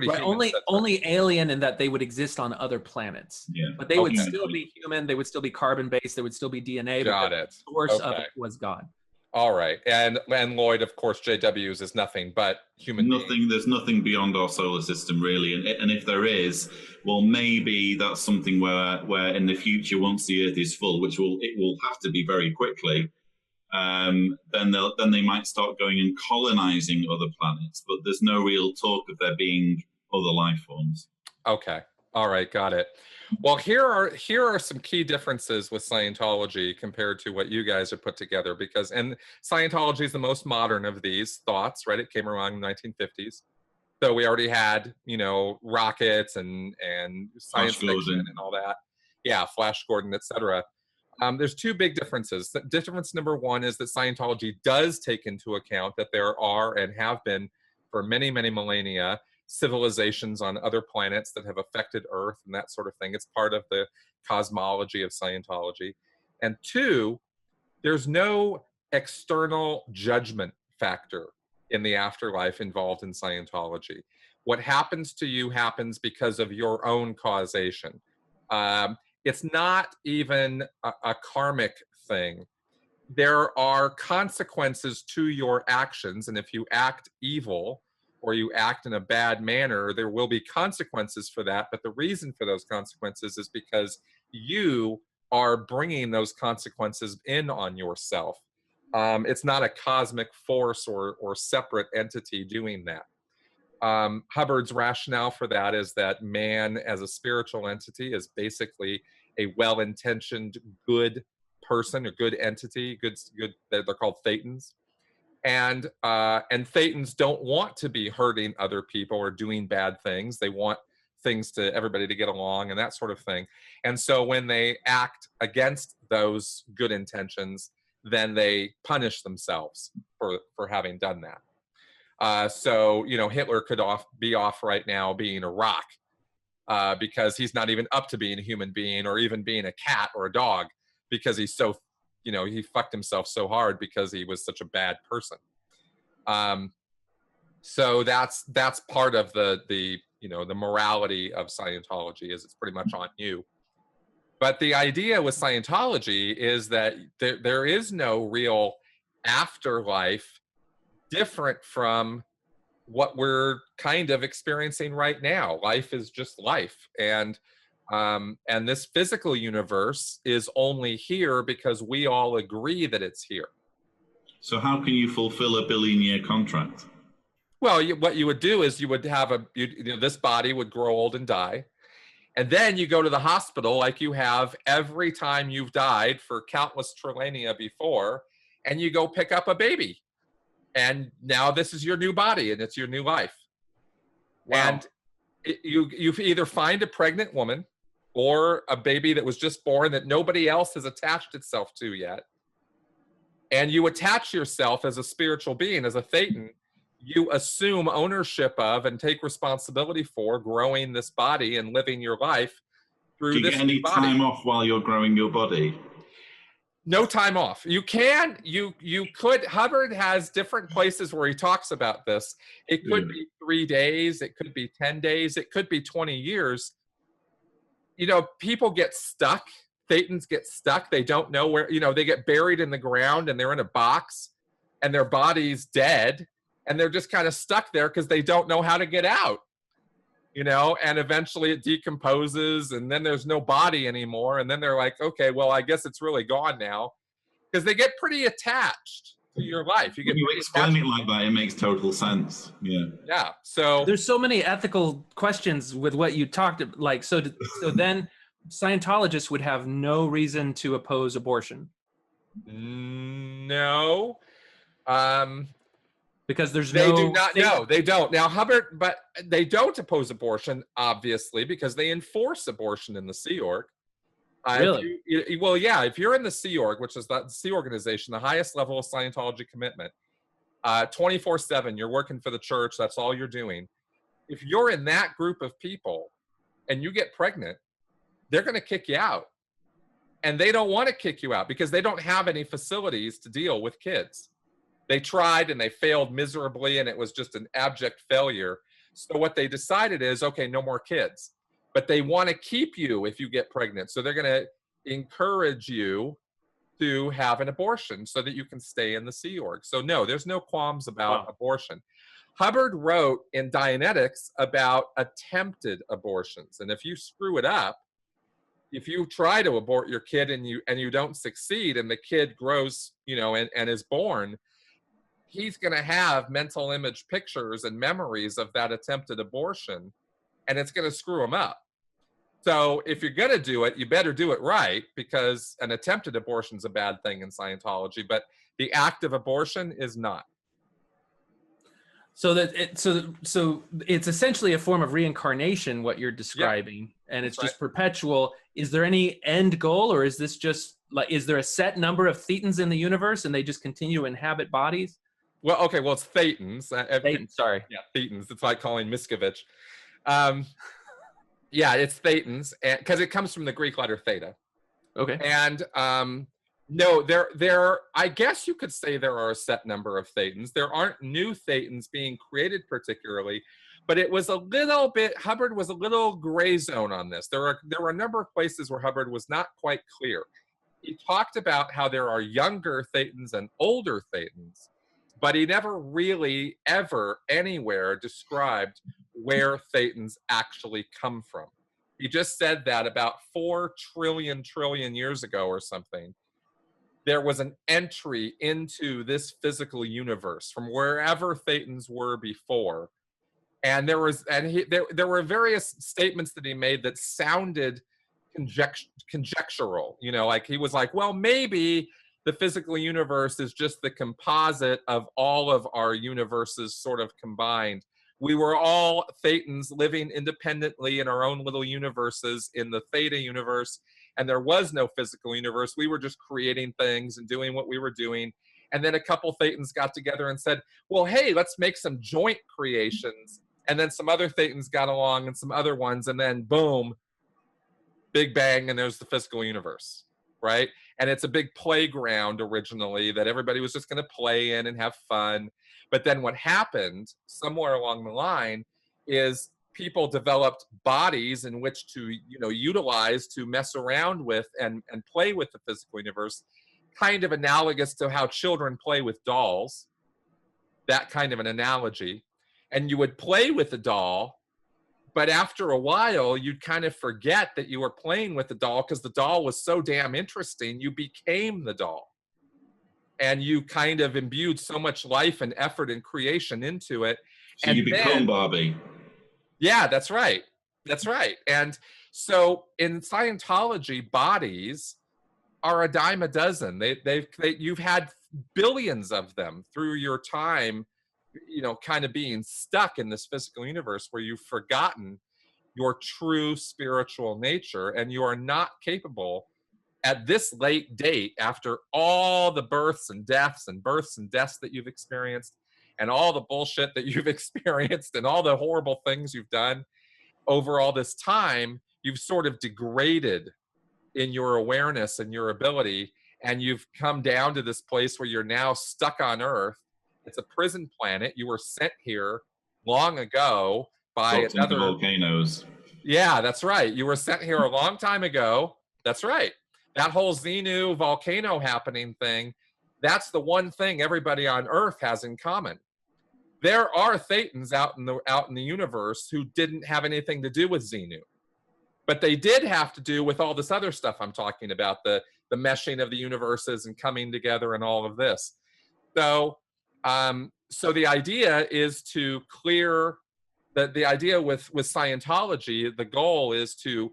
right, only alien in that they would exist on other planets. Yeah. But they would still be human, they would still be carbon-based, there would still be DNA. Got it. The source of it was God. All right. And Lloyd, of course, JWs is nothing but human beings. There's nothing beyond our solar system, really. And if there is, well, maybe that's something where in the future, once the Earth is full, it will have to be very quickly, then they might start going and colonizing other planets. But there's no real talk of there being other life forms. Okay. All right. Got it. Well, here are some key differences with Scientology compared to what you guys have put together, and Scientology is the most modern of these thoughts, right? It came around in the 1950s. So we already had, rockets and science fiction and all that. Yeah, Flash Gordon, etc. There's two big differences. Difference number one is that Scientology does take into account that there are and have been for many, many millennia civilizations on other planets that have affected Earth and that sort of thing. It's part of the cosmology of Scientology. And two, there's no external judgment factor in the afterlife involved in Scientology. What happens to you happens because of your own causation. It's not even a karmic thing. There are consequences to your actions, and if you act evil or you act in a bad manner, there will be consequences for that. But the reason for those consequences is because you are bringing those consequences in on yourself. It's not a cosmic force or separate entity doing that. Hubbard's rationale for that is that man as a spiritual entity is basically a well-intentioned good person or good entity, good they're called thetans. And thetans don't want to be hurting other people or doing bad things. They want everybody to get along and that sort of thing. And so when they act against those good intentions, then they punish themselves for having done that. So Hitler could be off right now being a rock because he's not even up to being a human being or even being a cat or a dog, because he's so he fucked himself so hard because he was such a bad person. So that's part of the morality of Scientology, is it's pretty much on you. But the idea with Scientology is that there is no real afterlife different from what we're kind of experiencing right now. Life is just life. And this physical universe is only here because we all agree that it's here. So how can you fulfill a billion-year contract? Well, what you would do is you would have this body would grow old and die. And then you go to the hospital like you have every time you've died for countless trillinia before, and you go pick up a baby. And now this is your new body and it's your new life. Wow. And you either find a pregnant woman or a baby that was just born that nobody else has attached itself to yet. And you attach yourself as a spiritual being, as a thetan. You assume ownership of and take responsibility for growing this body and living your life through this body. Do you get any time off while you're growing your body? No time off. You could. Hubbard has different places where he talks about this. It could be 3 days. It could be 10 days. It could be 20 years. People get stuck. Thetans get stuck. They don't know where, they get buried in the ground and they're in a box and their body's dead and they're just kind of stuck there because they don't know how to get out, and eventually it decomposes and then there's no body anymore. And then they're like, okay, well, I guess it's really gone now, because they get pretty attached to your life. When you explain it like that, it makes total sense. Yeah. Yeah. So there's so many ethical questions with what you talked about. Like, so then Scientologists would have no reason to oppose abortion. No. Because they do not. No, they don't. Now, Hubbard, but they don't oppose abortion, obviously, because they enforce abortion in the Sea Org. Really? Well, yeah. If you're in the Sea Org, which is the Sea Organization, the highest level of Scientology commitment, 24/7, you're working for the church. That's all you're doing. If you're in that group of people and you get pregnant, they're going to kick you out. And they don't want to kick you out because they don't have any facilities to deal with kids. They tried and they failed miserably, and it was just an abject failure. So what they decided is, okay, no more kids. But they want to keep you if you get pregnant. So they're going to encourage you to have an abortion so that you can stay in the Sea Org. So no, there's no qualms about abortion. Hubbard wrote in Dianetics about attempted abortions. And if you screw it up, if you try to abort your kid and you don't succeed and the kid grows, and is born, he's going to have mental image pictures and memories of that attempted abortion, and it's going to screw him up. So if you're going to do it, you better do it right, because an attempted abortion is a bad thing in Scientology, but the act of abortion is not. So so it's essentially a form of reincarnation, what you're describing, and it's just perpetual. Is there any end goal, or is this just like, is there a set number of thetans in the universe and they just continue to inhabit bodies? Well, okay, well, it's thetans. Thetans, sorry. Yeah, thetans. It's like calling Miskovich. Yeah, it's thetans, because it comes from the Greek letter theta. Okay. And no, I guess you could say there are a set number of thetans. There aren't new thetans being created particularly, but it was a little bit, Hubbard was a little gray zone on this. There were a number of places where Hubbard was not quite clear. He talked about how there are younger thetans and older thetans, but he never really ever anywhere described where thetans actually come from. He just said that about 4 trillion years ago or something, there was an entry into this physical universe from wherever thetans were before. And there were various statements that he made that sounded conjectural. Like he was like, well, maybe the physical universe is just the composite of all of our universes sort of combined. We were all thetans living independently in our own little universes in the theta universe, and there was no physical universe. We were just creating things and doing what we were doing. And then a couple thetans got together and said, well, hey, let's make some joint creations. And then some other thetans got along and some other ones, and then boom, big bang, and there's the physical universe, right? And it's a big playground originally that everybody was just going to play in and have fun. But then what happened somewhere along the line is people developed bodies in which to, utilize to mess around with and play with the physical universe, kind of analogous to how children play with dolls, that kind of an analogy. And you would play with the doll, but after a while, you'd kind of forget that you were playing with the doll because the doll was so damn interesting, you became the doll. And you kind of imbued so much life and effort and creation into it. So and you become Barbie. Yeah, that's right. That's right. And so in Scientology, bodies are a dime a dozen. You've had billions of them through your time, kind of being stuck in this physical universe where you've forgotten your true spiritual nature, and you are not capable at this late date, after all the births and deaths that you've experienced, and all the bullshit that you've experienced, and all the horrible things you've done over all this time, you've sort of degraded in your awareness and your ability, and you've come down to this place where you're now stuck on Earth. It's a prison planet. You were sent here long ago by another volcanoes. Yeah, that's right. You were sent here a long time ago. That's right. That whole Xenu volcano happening thing, that's the one thing everybody on Earth has in common. There are thetans out in the universe who didn't have anything to do with Xenu, but they did have to do with all this other stuff I'm talking about, the meshing of the universes and coming together and all of this. So, so the idea is to clear the idea with Scientology. The goal is to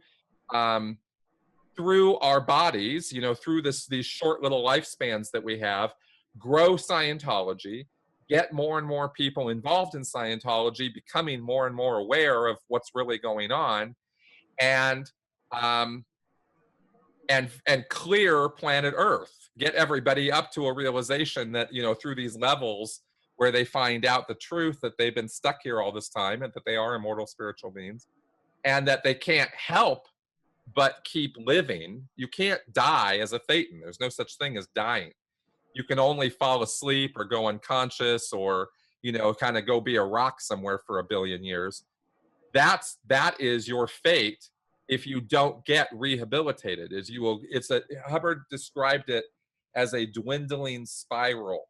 through our bodies, through these short little lifespans that we have, grow Scientology, get more and more people involved in Scientology, becoming more and more aware of what's really going on, and clear planet Earth, get everybody up to a realization that, through these levels where they find out the truth that they've been stuck here all this time and that they are immortal spiritual beings, and that they can't help but keep living. You can't die as a thetan. There's no such thing as dying. You can only fall asleep or go unconscious or, kind of go be a rock somewhere for a billion years. That is your fate if you don't get rehabilitated. Hubbard described it as a dwindling spiral,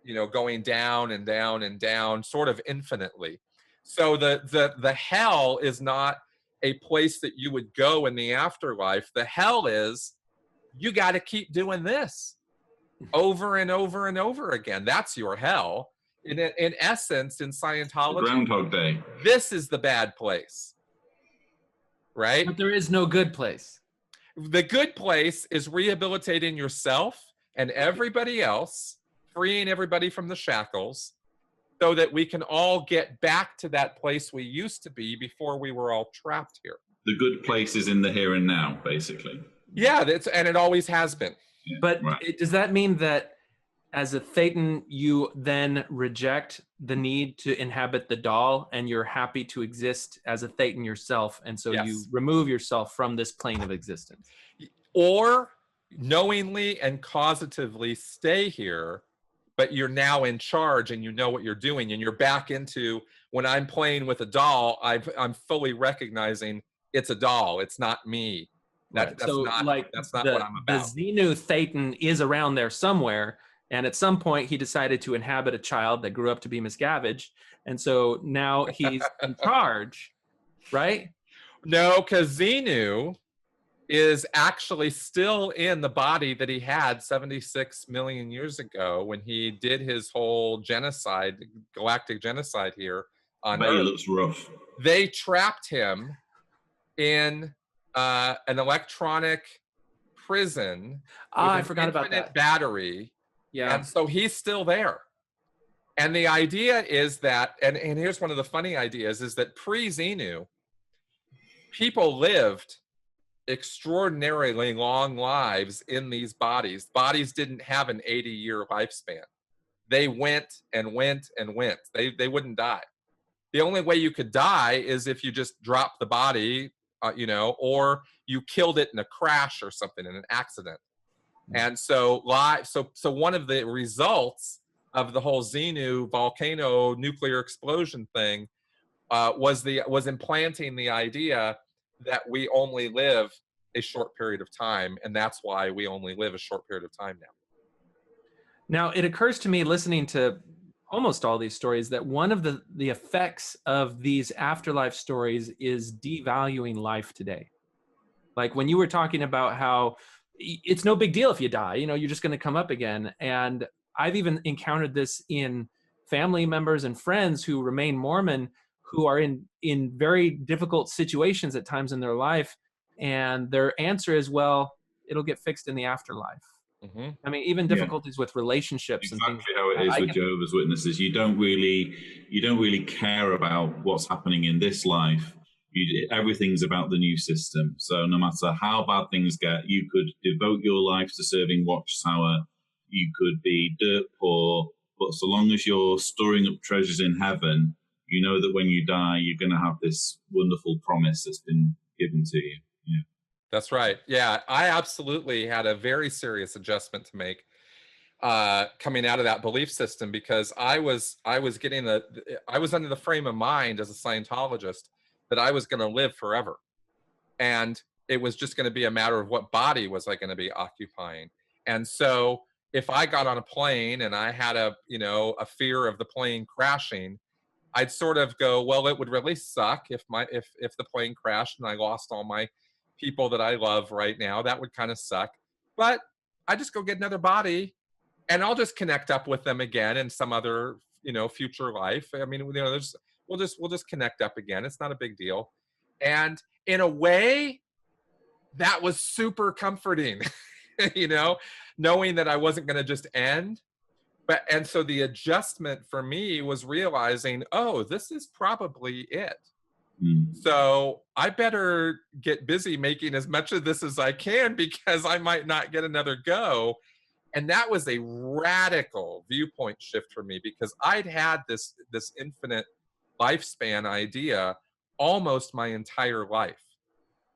you know, going down and down and down, sort of infinitely. So the hell is not a place that you would go in the afterlife. The hell is, you got to keep doing this over and over and over again. That's your hell. In essence, in Scientology, Groundhog Day. this is the bad place, right? But there is no good place. The good place is rehabilitating yourself and everybody else, freeing everybody from the shackles, so that we can all get back to that place we used to be before we were all trapped here. The good place is in the here and now, basically. Yeah, and it always has been. Yeah, But right. does that mean that as a Thetan, you then reject the need to inhabit the doll and you're happy to exist as a Thetan yourself, and so Yes. you remove yourself from this plane of existence? Or knowingly and causatively stay here, but you're now in charge and you know what you're doing, and you're back into, when I'm playing with a doll, I'm fully recognizing it's a doll, it's not me. That's So, not, like, that's not the, what I'm about. The Xenu Thetan is around there somewhere, and at some point he decided to inhabit a child that grew up to be Miscavige, and so now he's in charge, right? No, because Xenu is actually still in the body that he had 76 million years ago when he did his whole genocide, galactic genocide here on But he Earth. looks rough. They trapped him in an electronic prison. I forgot about infinite that. battery. Yeah. And so he's still there. And the idea is that, and here's one of the funny ideas, is that pre-Xenu, people lived extraordinarily long lives in these bodies. Bodies didn't have an 80-year lifespan. They went and went and went. They wouldn't die. The only way you could die is if you just dropped the body, you know, or you killed it in a crash or something, in an accident. And so one of the results of the whole Xenu volcano nuclear explosion thing was implanting the idea that we only live a short period of time, and that's why we only live a short period of time now. Now, it occurs to me, listening to almost all these stories, that one of the effects of these afterlife stories is devaluing life today. Like when you were talking about how it's no big deal if you die, you know, you're just going to come up again. And I've even encountered this in family members and friends who remain Mormon, who are in very difficult situations at times in their life. And their answer is, well, it'll get fixed in the afterlife. Mm-hmm. I mean, even difficulties with relationships exactly and things. how it is with Jehovah's Witnesses. You don't really care about what's happening in this life. Everything's about the new system. So no matter how bad things get, you could devote your life to serving Watchtower. You could be dirt poor, but so long as you're storing up treasures in heaven, you know that when you die, you're going to have this wonderful promise that's been given to you. Yeah. That's right. Yeah, I absolutely had a very serious adjustment to make coming out of that belief system, because I was under the frame of mind as a Scientologist that I was going to live forever, and it was just going to be a matter of what body was I going to be occupying. And so if I got on a plane and I had a fear of the plane crashing, I'd sort of go, well, it would really suck if the plane crashed and I lost all my people that I love right now. That would kind of suck. But I just go get another body and I'll just connect up with them again in some other, future life. I mean, we'll just connect up again. It's not a big deal. And in a way, that was super comforting, knowing that I wasn't going to just end. And so the adjustment for me was realizing, oh, this is probably it. So I better get busy making as much of this as I can, because I might not get another go. And that was a radical viewpoint shift for me, because I'd had this infinite lifespan idea almost my entire life.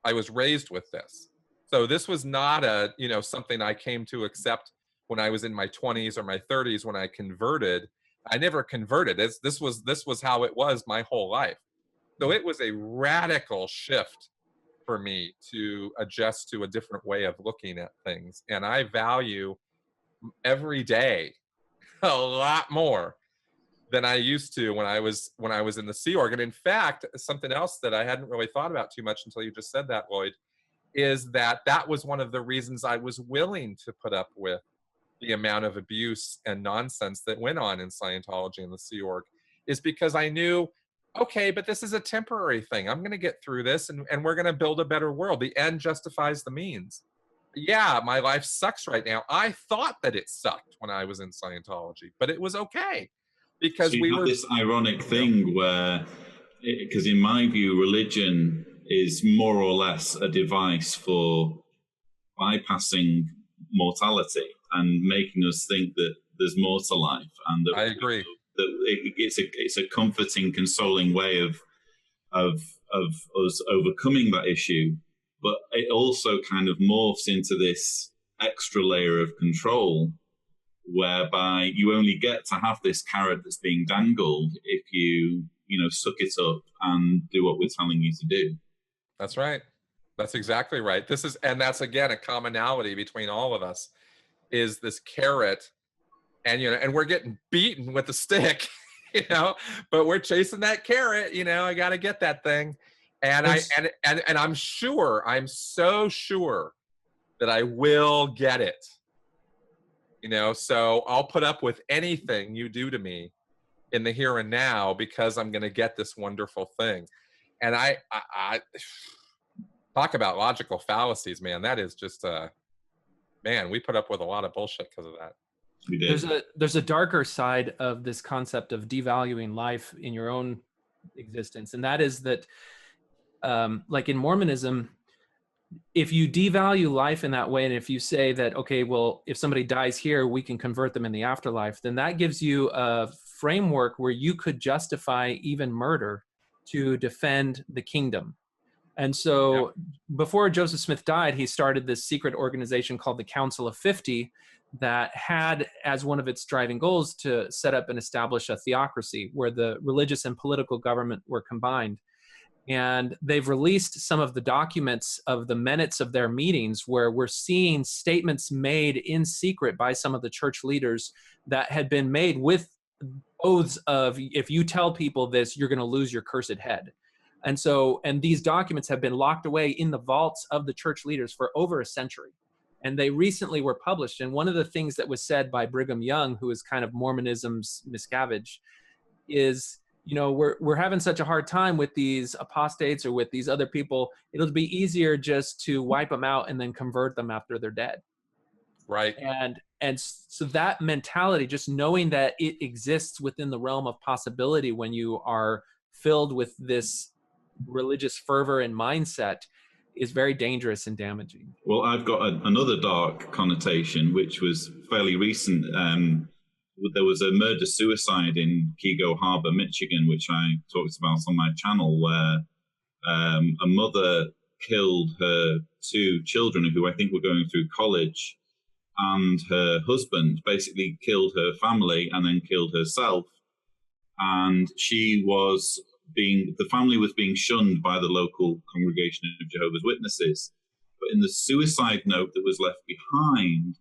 I was raised with this. So this was not something I came to accept when I was in my 20s or my 30s when I converted. I never converted. This was how it was my whole life. So it was a radical shift for me to adjust to a different way of looking at things. And I value every day, a lot more than I used to when I was in the Sea Org. And in fact, something else that I hadn't really thought about too much until you just said that, Lloyd, is that was one of the reasons I was willing to put up with the amount of abuse and nonsense that went on in Scientology and the Sea Org, is because I knew, okay, but this is a temporary thing. I'm going to get through this, and we're going to build a better world. The end justifies the means. Yeah, my life sucks right now. I thought that it sucked when I was in Scientology, but it was okay because so we have were this ironic thing where, because in my view, religion is more or less a device for bypassing mortality and making us think that there's more to life, and that I agree. That it's a comforting, consoling way of us overcoming that issue, but it also kind of morphs into this extra layer of control, whereby you only get to have this carrot that's being dangled if you suck it up and do what we're telling you to do. That's right. That's exactly right. And that's again a commonality between all of us, is this carrot, and and we're getting beaten with the stick, but we're chasing that carrot. I got to get that thing, and I'm so sure that I will get it. So I'll put up with anything you do to me in the here and now, because I'm going to get this wonderful thing. And I talk about logical fallacies, man. That is just we put up with a lot of bullshit because of that. We did. There's a darker side of this concept of devaluing life in your own existence, and that is that, like in Mormonism, if you devalue life in that way, and if you say that, okay, well, if somebody dies here, we can convert them in the afterlife, then that gives you a framework where you could justify even murder to defend the kingdom. And so before Joseph Smith died, he started this secret organization called the Council of 50 that had as one of its driving goals to set up and establish a theocracy where the religious and political government were combined. And they've released some of the documents of the minutes of their meetings, where we're seeing statements made in secret by some of the church leaders that had been made with oaths of, if you tell people this, you're going to lose your cursed head. And these documents have been locked away in the vaults of the church leaders for over a century. And they recently were published. And one of the things that was said by Brigham Young, who is kind of Mormonism's Miscavige, is, we're having such a hard time with these apostates or with these other people. It'll be easier just to wipe them out and then convert them after they're dead. Right. And so that mentality, just knowing that it exists within the realm of possibility when you are filled with this religious fervor and mindset, is very dangerous and damaging. Well, I've got another dark connotation, which was fairly recent. There was a murder-suicide in Keego Harbor, Michigan, which I talked about on my channel, where a mother killed her two children, who I think were going through college, and her husband basically killed her family and then killed herself. And the family was being shunned by the local congregation of Jehovah's Witnesses. But in the suicide note that was left behind,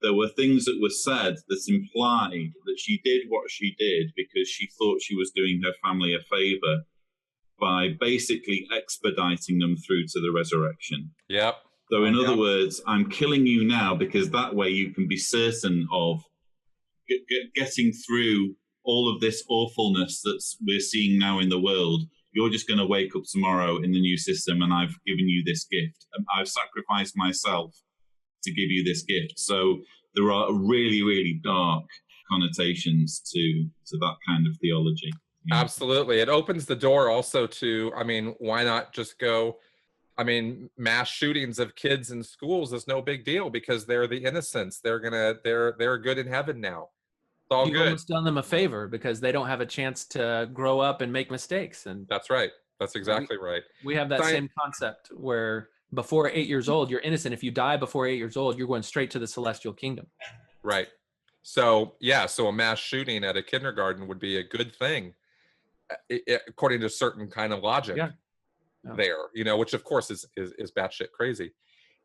there were things that were said that implied that she did what she did because she thought she was doing her family a favor by basically expediting them through to the resurrection. Yep. So in other words, I'm killing you now because that way you can be certain of getting through all of this awfulness that we're seeing now in the world. You're just going to wake up tomorrow in the new system, and I've given you this gift. I've sacrificed myself to give you this gift. So there are really, really dark connotations to that kind of theology. Yeah. Absolutely. It opens the door also to, why not just go, mass shootings of kids in schools is no big deal because they're the innocents. They're good in heaven now. You've almost done them a favor because they don't have a chance to grow up and make mistakes. And that's right. That's exactly right. We have that same concept where before 8 years old, you're innocent. If you die before 8 years old, you're going straight to the celestial kingdom. Right. So, so a mass shooting at a kindergarten would be a good thing, according to certain kind of logic there, which of course is batshit crazy.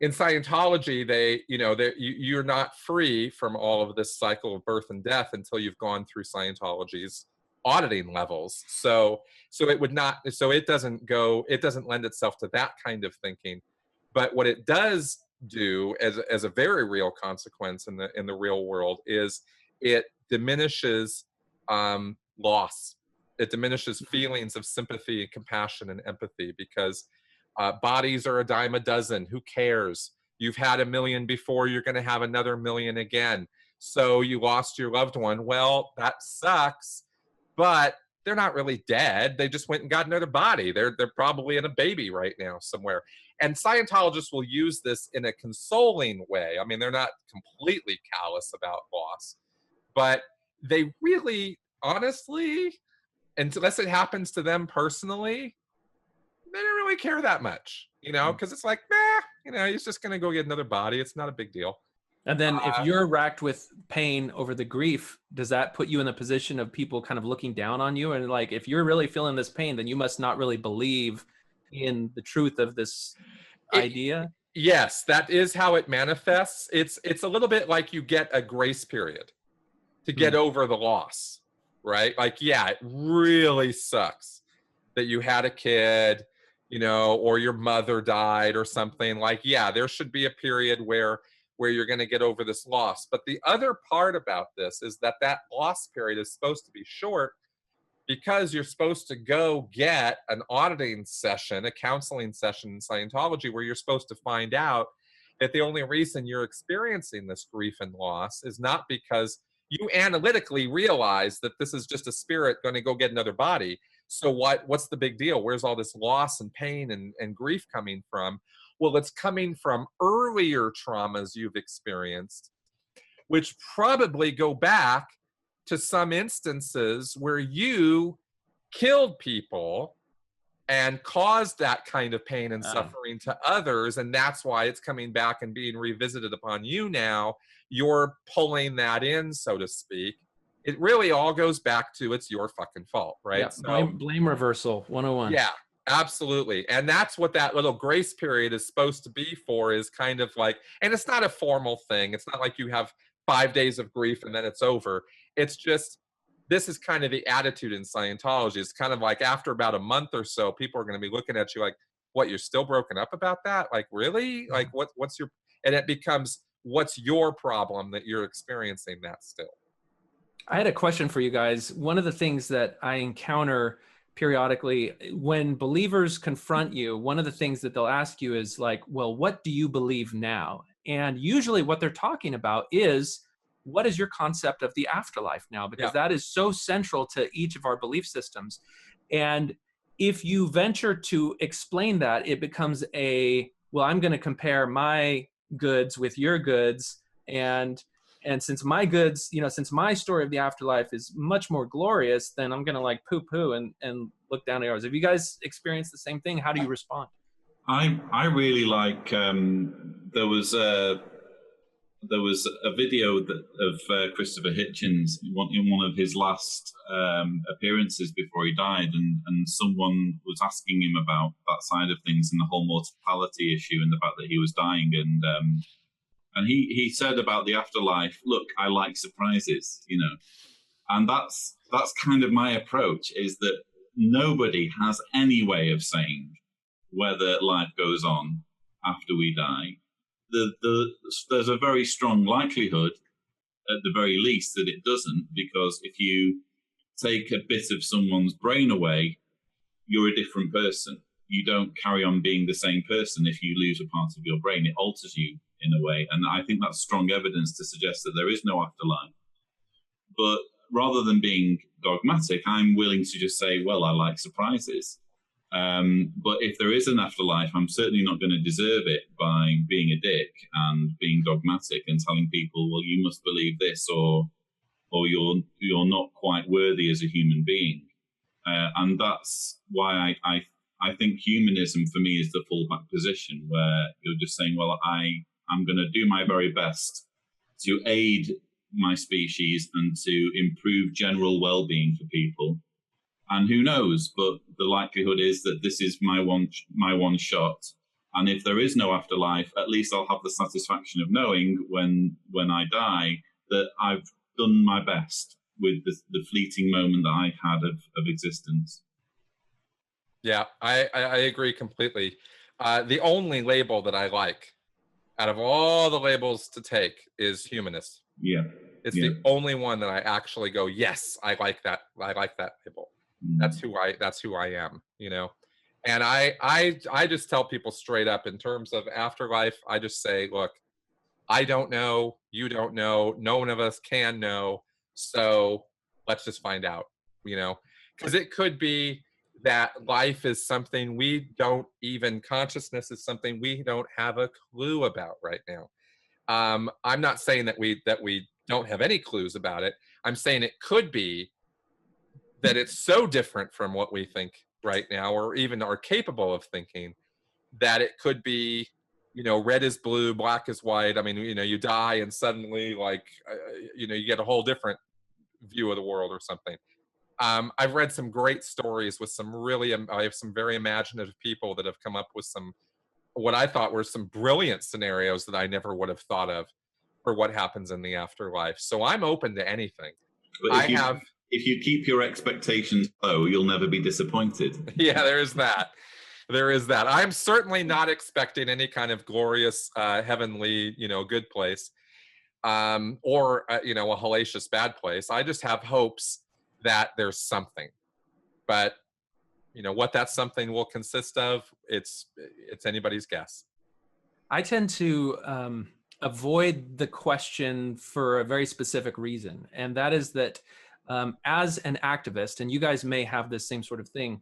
in Scientology, you're not free from all of this cycle of birth and death until you've gone through Scientology's auditing levels. So it doesn't lend itself to that kind of thinking. But what it does do as a very real consequence in the real world is it diminishes loss. It diminishes feelings of sympathy and compassion and empathy, because bodies are a dime a dozen. Who cares? You've had 1 million before, you're going to have another 1 million again. So you lost your loved one. Well, that sucks, but they're not really dead. They just went and got another body. They're probably in a baby right now somewhere. And Scientologists will use this in a consoling way. I mean, they're not completely callous about loss, but they really, honestly, unless it happens to them personally, they don't really care that much, because it's like, he's just going to go get another body. It's not a big deal. And then if you're racked with pain over the grief, does that put you in the position of people kind of looking down on you? And like, if you're really feeling this pain, then you must not really believe in the truth of this idea? Yes, that is how it manifests. It's a little bit like you get a grace period to get over the loss, right? Like, yeah, it really sucks that you had a kid, or your mother died or something. Like, yeah, there should be a period where you're going to get over this loss. But the other part about this is that loss period is supposed to be short, because you're supposed to go get an auditing session, a counseling session in Scientology, where you're supposed to find out that the only reason you're experiencing this grief and loss is not because you analytically realize that this is just a spirit going to go get another body. So what's the big deal? Where's all this loss and pain and grief coming from? Well, it's coming from earlier traumas you've experienced, which probably go back to some instances where you killed people and caused that kind of pain and suffering to others. And that's why it's coming back and being revisited upon you now. You're pulling that in, so to speak. It really all goes back to it's your fucking fault, right? Yeah, so, blame reversal 101. Yeah, absolutely. And that's what that little grace period is supposed to be for, is kind of like, and it's not a formal thing. It's not like you have 5 days of grief and then it's over. It's just, this is kind of the attitude in Scientology. It's kind of like after about a month or so, people are going to be looking at you like, what, you're still broken up about that? Like, really? Like, what's your, and it becomes, what's your problem that you're experiencing that still? I had a question for you guys. One of the things that I encounter periodically when believers confront you, one of the things that they'll ask you is like, well, what do you believe now? And usually what they're talking about is, what is your concept of the afterlife now? Because that is so central to each of our belief systems. And if you venture to explain that, it becomes well, I'm going to compare my goods with your goods. And since my goods, since my story of the afterlife is much more glorious, then I'm going to like poo-poo and look down at yours. Have you guys experienced the same thing? How do you respond? I really like, there was a video of Christopher Hitchens in one of his last appearances before he died, and someone was asking him about that side of things and the whole mortality issue and the fact that he was dying, and he said about the afterlife, look, I like surprises, and that's kind of my approach, is that nobody has any way of saying whether life goes on after we die. There's a very strong likelihood, at the very least, that it doesn't, because if you take a bit of someone's brain away, you're a different person. You don't carry on being the same person if you lose a part of your brain. It alters you in a way, and I think that's strong evidence to suggest that there is no afterlife. But rather than being dogmatic, I'm willing to just say, well, I like surprises. But if there is an afterlife, I'm certainly not going to deserve it by being a dick and being dogmatic and telling people, well, you must believe this, or you're not quite worthy as a human being. And that's why I think humanism for me is the fallback position, where you're just saying, well, I'm going to do my very best to aid my species and to improve general well-being for people. And who knows, but the likelihood is that this is my one shot And if there is no afterlife, at least I'll have the satisfaction of knowing when I die that I've done my best with the fleeting moment that I've had of existence. Yeah, I agree completely. The only label that I like out of all the labels to take is humanist. Yeah. It's the only one that I actually go, yes, I like that. I like that label. That's who I am, you know. And I just tell people straight up, in terms of afterlife, I just say, look, I don't know, you don't know, no one of us can know, so let's just find out, you know, because it could be that life is something we don't even, consciousness is something we don't have a clue about right now. I'm not saying that we don't have any clues about it. I'm saying it could be that it's so different from what we think right now, or even are capable of thinking, that it could be, you know, red is blue, black is white. I mean, you know, you die and suddenly, like, you know, you get a whole different view of the world or something. I've read some great stories with some really, I have some very imaginative people that have come up with some, what I thought were some brilliant scenarios that I never would have thought of for what happens in the afterlife. So I'm open to anything. But if you keep your expectations low, you'll never be disappointed. Yeah, there is that. There is that. I'm certainly not expecting any kind of glorious, heavenly, you know, good place, or you know, a hellacious bad place. I just have hopes that there's something, but you know what that something will consist of, it's anybody's guess. I tend to avoid the question for a very specific reason, and that is that as an activist, and you guys may have this same sort of thing,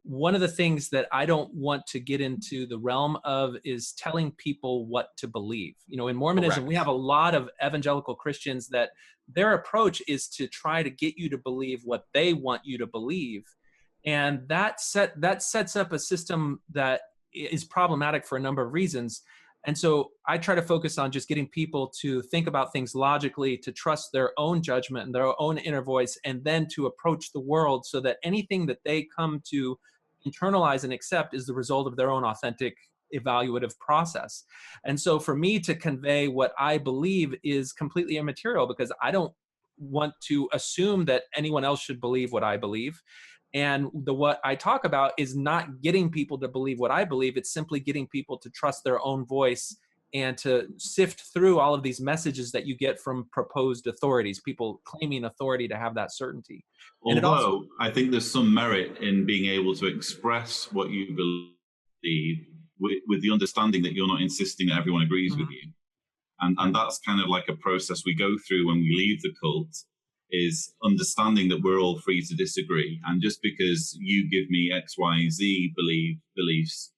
one of the things that I don't want to get into the realm of is telling people what to believe. You know, in Mormonism, Correct. we have a lot of evangelical Christians that their approach is to try to get you to believe what they want you to believe. And that sets up a system that is problematic for a number of reasons. And so I try to focus on just getting people to think about things logically, to trust their own judgment and their own inner voice, and then to approach the world so that anything that they come to internalize and accept is the result of their own authentic evaluative process. And so for me to convey what I believe is completely immaterial, because I don't want to assume that anyone else should believe what I believe. And what I talk about is not getting people to believe what I believe. It's simply getting people to trust their own voice and to sift through all of these messages that you get from proposed authorities, people claiming authority to have that certainty. Although I think there's some merit in being able to express what you believe with the understanding that you're not insisting that everyone agrees with you. And that's kind of like a process we go through when we leave the cult, is understanding that we're all free to disagree. And just because you give me X, Y, Z beliefs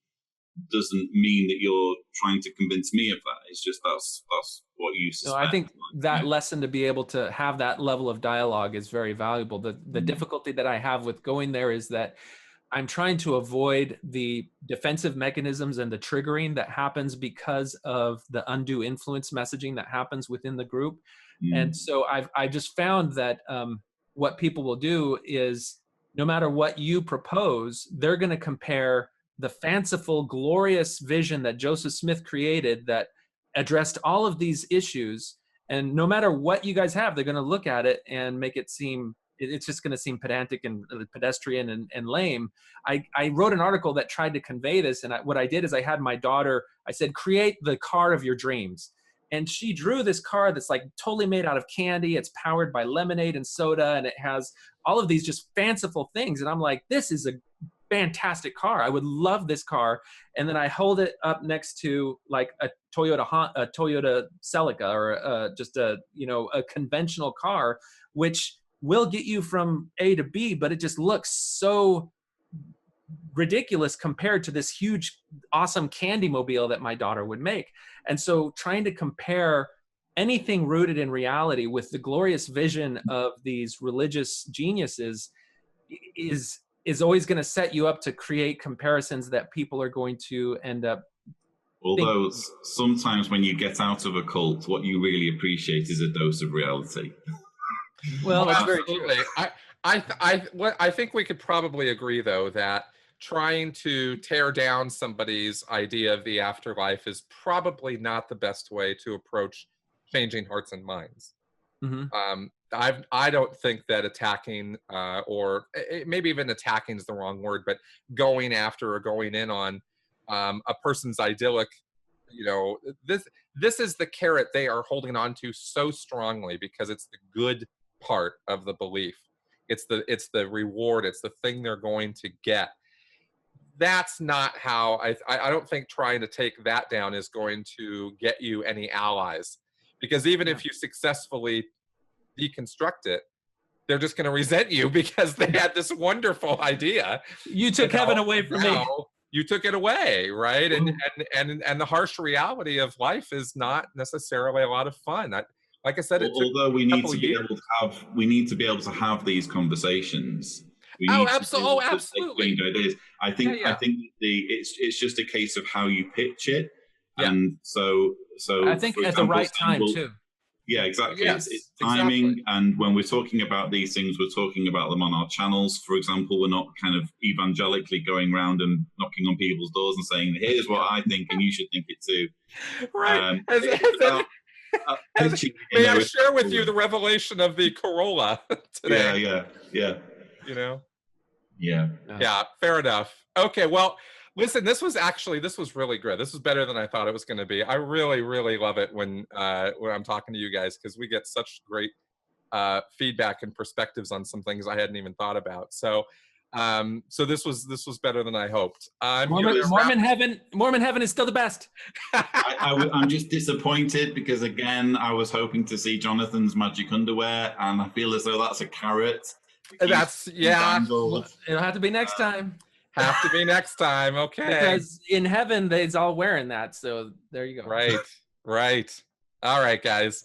doesn't mean that you're trying to convince me of that. It's just that's what you suspect. So I think that lesson, to be able to have that level of dialogue, is very valuable. The difficulty that I have with going there is that I'm trying to avoid the defensive mechanisms and the triggering that happens because of the undue influence messaging that happens within the group. And so I've just found that what people will do is, no matter what you propose, they're going to compare the fanciful, glorious vision that Joseph Smith created that addressed all of these issues. And no matter what you guys have, they're going to look at it and make it seem, it's just going to seem pedantic and pedestrian and lame. I wrote an article that tried to convey this. And what I did is I had my daughter, I said, create the car of your dreams. And she drew this car that's like totally made out of candy. It's powered by lemonade and soda, and it has all of these just fanciful things. And I'm like, this is a fantastic car. I would love this car. And then I hold it up next to like a Toyota Celica, or just a conventional car, which will get you from A to B, but it just looks so ridiculous compared to this huge, awesome candy mobile that my daughter would make. And so trying to compare anything rooted in reality with the glorious vision of these religious geniuses is always going to set you up to create comparisons that people are going to end up. Although sometimes when you get out of a cult, what you really appreciate is a dose of reality. Well, that's very true. I think we could probably agree, though, that trying to tear down somebody's idea of the afterlife is probably not the best way to approach changing hearts and minds. I don't think that attacking or maybe even attacking is the wrong word, but going after or going in on a person's idyllic, you know, this is the carrot they are holding on to so strongly because it's the good part of the belief. It's the reward. It's the thing they're going to get. That's not how I don't think trying to take that down is going to get you any allies, because even if you successfully deconstruct it, they're just going to resent you because they had this wonderful idea. You took heaven away from me. You took it away, right? And the harsh reality of life is not necessarily a lot of fun. Like I said, although we need to be able to have these conversations. Absolutely. Ideas. I think it's just a case of how you pitch it, and so I think at the right time too. Yeah, exactly. Yes, it's timing, exactly. And when we're talking about these things, we're talking about them on our channels. For example, we're not kind of evangelically going around and knocking on people's doors and saying, "Here's what I think, and you should think it too." Right. May I share with you the revelation of the Corolla today? Yeah. You know. Yeah. Fair enough. Okay. Well, listen, this was really good. This was better than I thought it was going to be. I really, really love it when I'm talking to you guys, because we get such great feedback and perspectives on some things I hadn't even thought about. So this was better than I hoped. Mormon heaven is still the best. I'm just disappointed because, again, I was hoping to see Jonathan's magic underwear, and I feel as though that's a carrot. It'll have to be next time. Have to be next time. Okay. Because in heaven, they's all wearing that. So there you go. Right. All right, guys.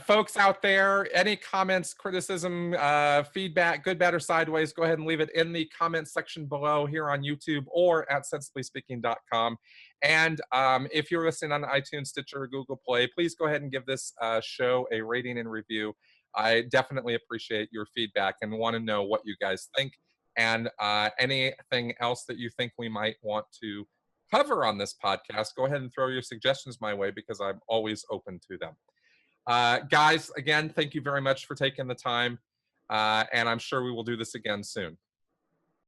Folks out there, any comments, criticism, feedback, good, bad, or sideways, go ahead and leave it in the comments section below here on YouTube or at sensiblyspeaking.com. And if you're listening on iTunes, Stitcher, or Google Play, please go ahead and give this show a rating and review. I definitely appreciate your feedback and want to know what you guys think, and anything else that you think we might want to cover on this podcast. Go ahead and throw your suggestions my way, because I'm always open to them. Guys, again, thank you very much for taking the time, and I'm sure we will do this again soon.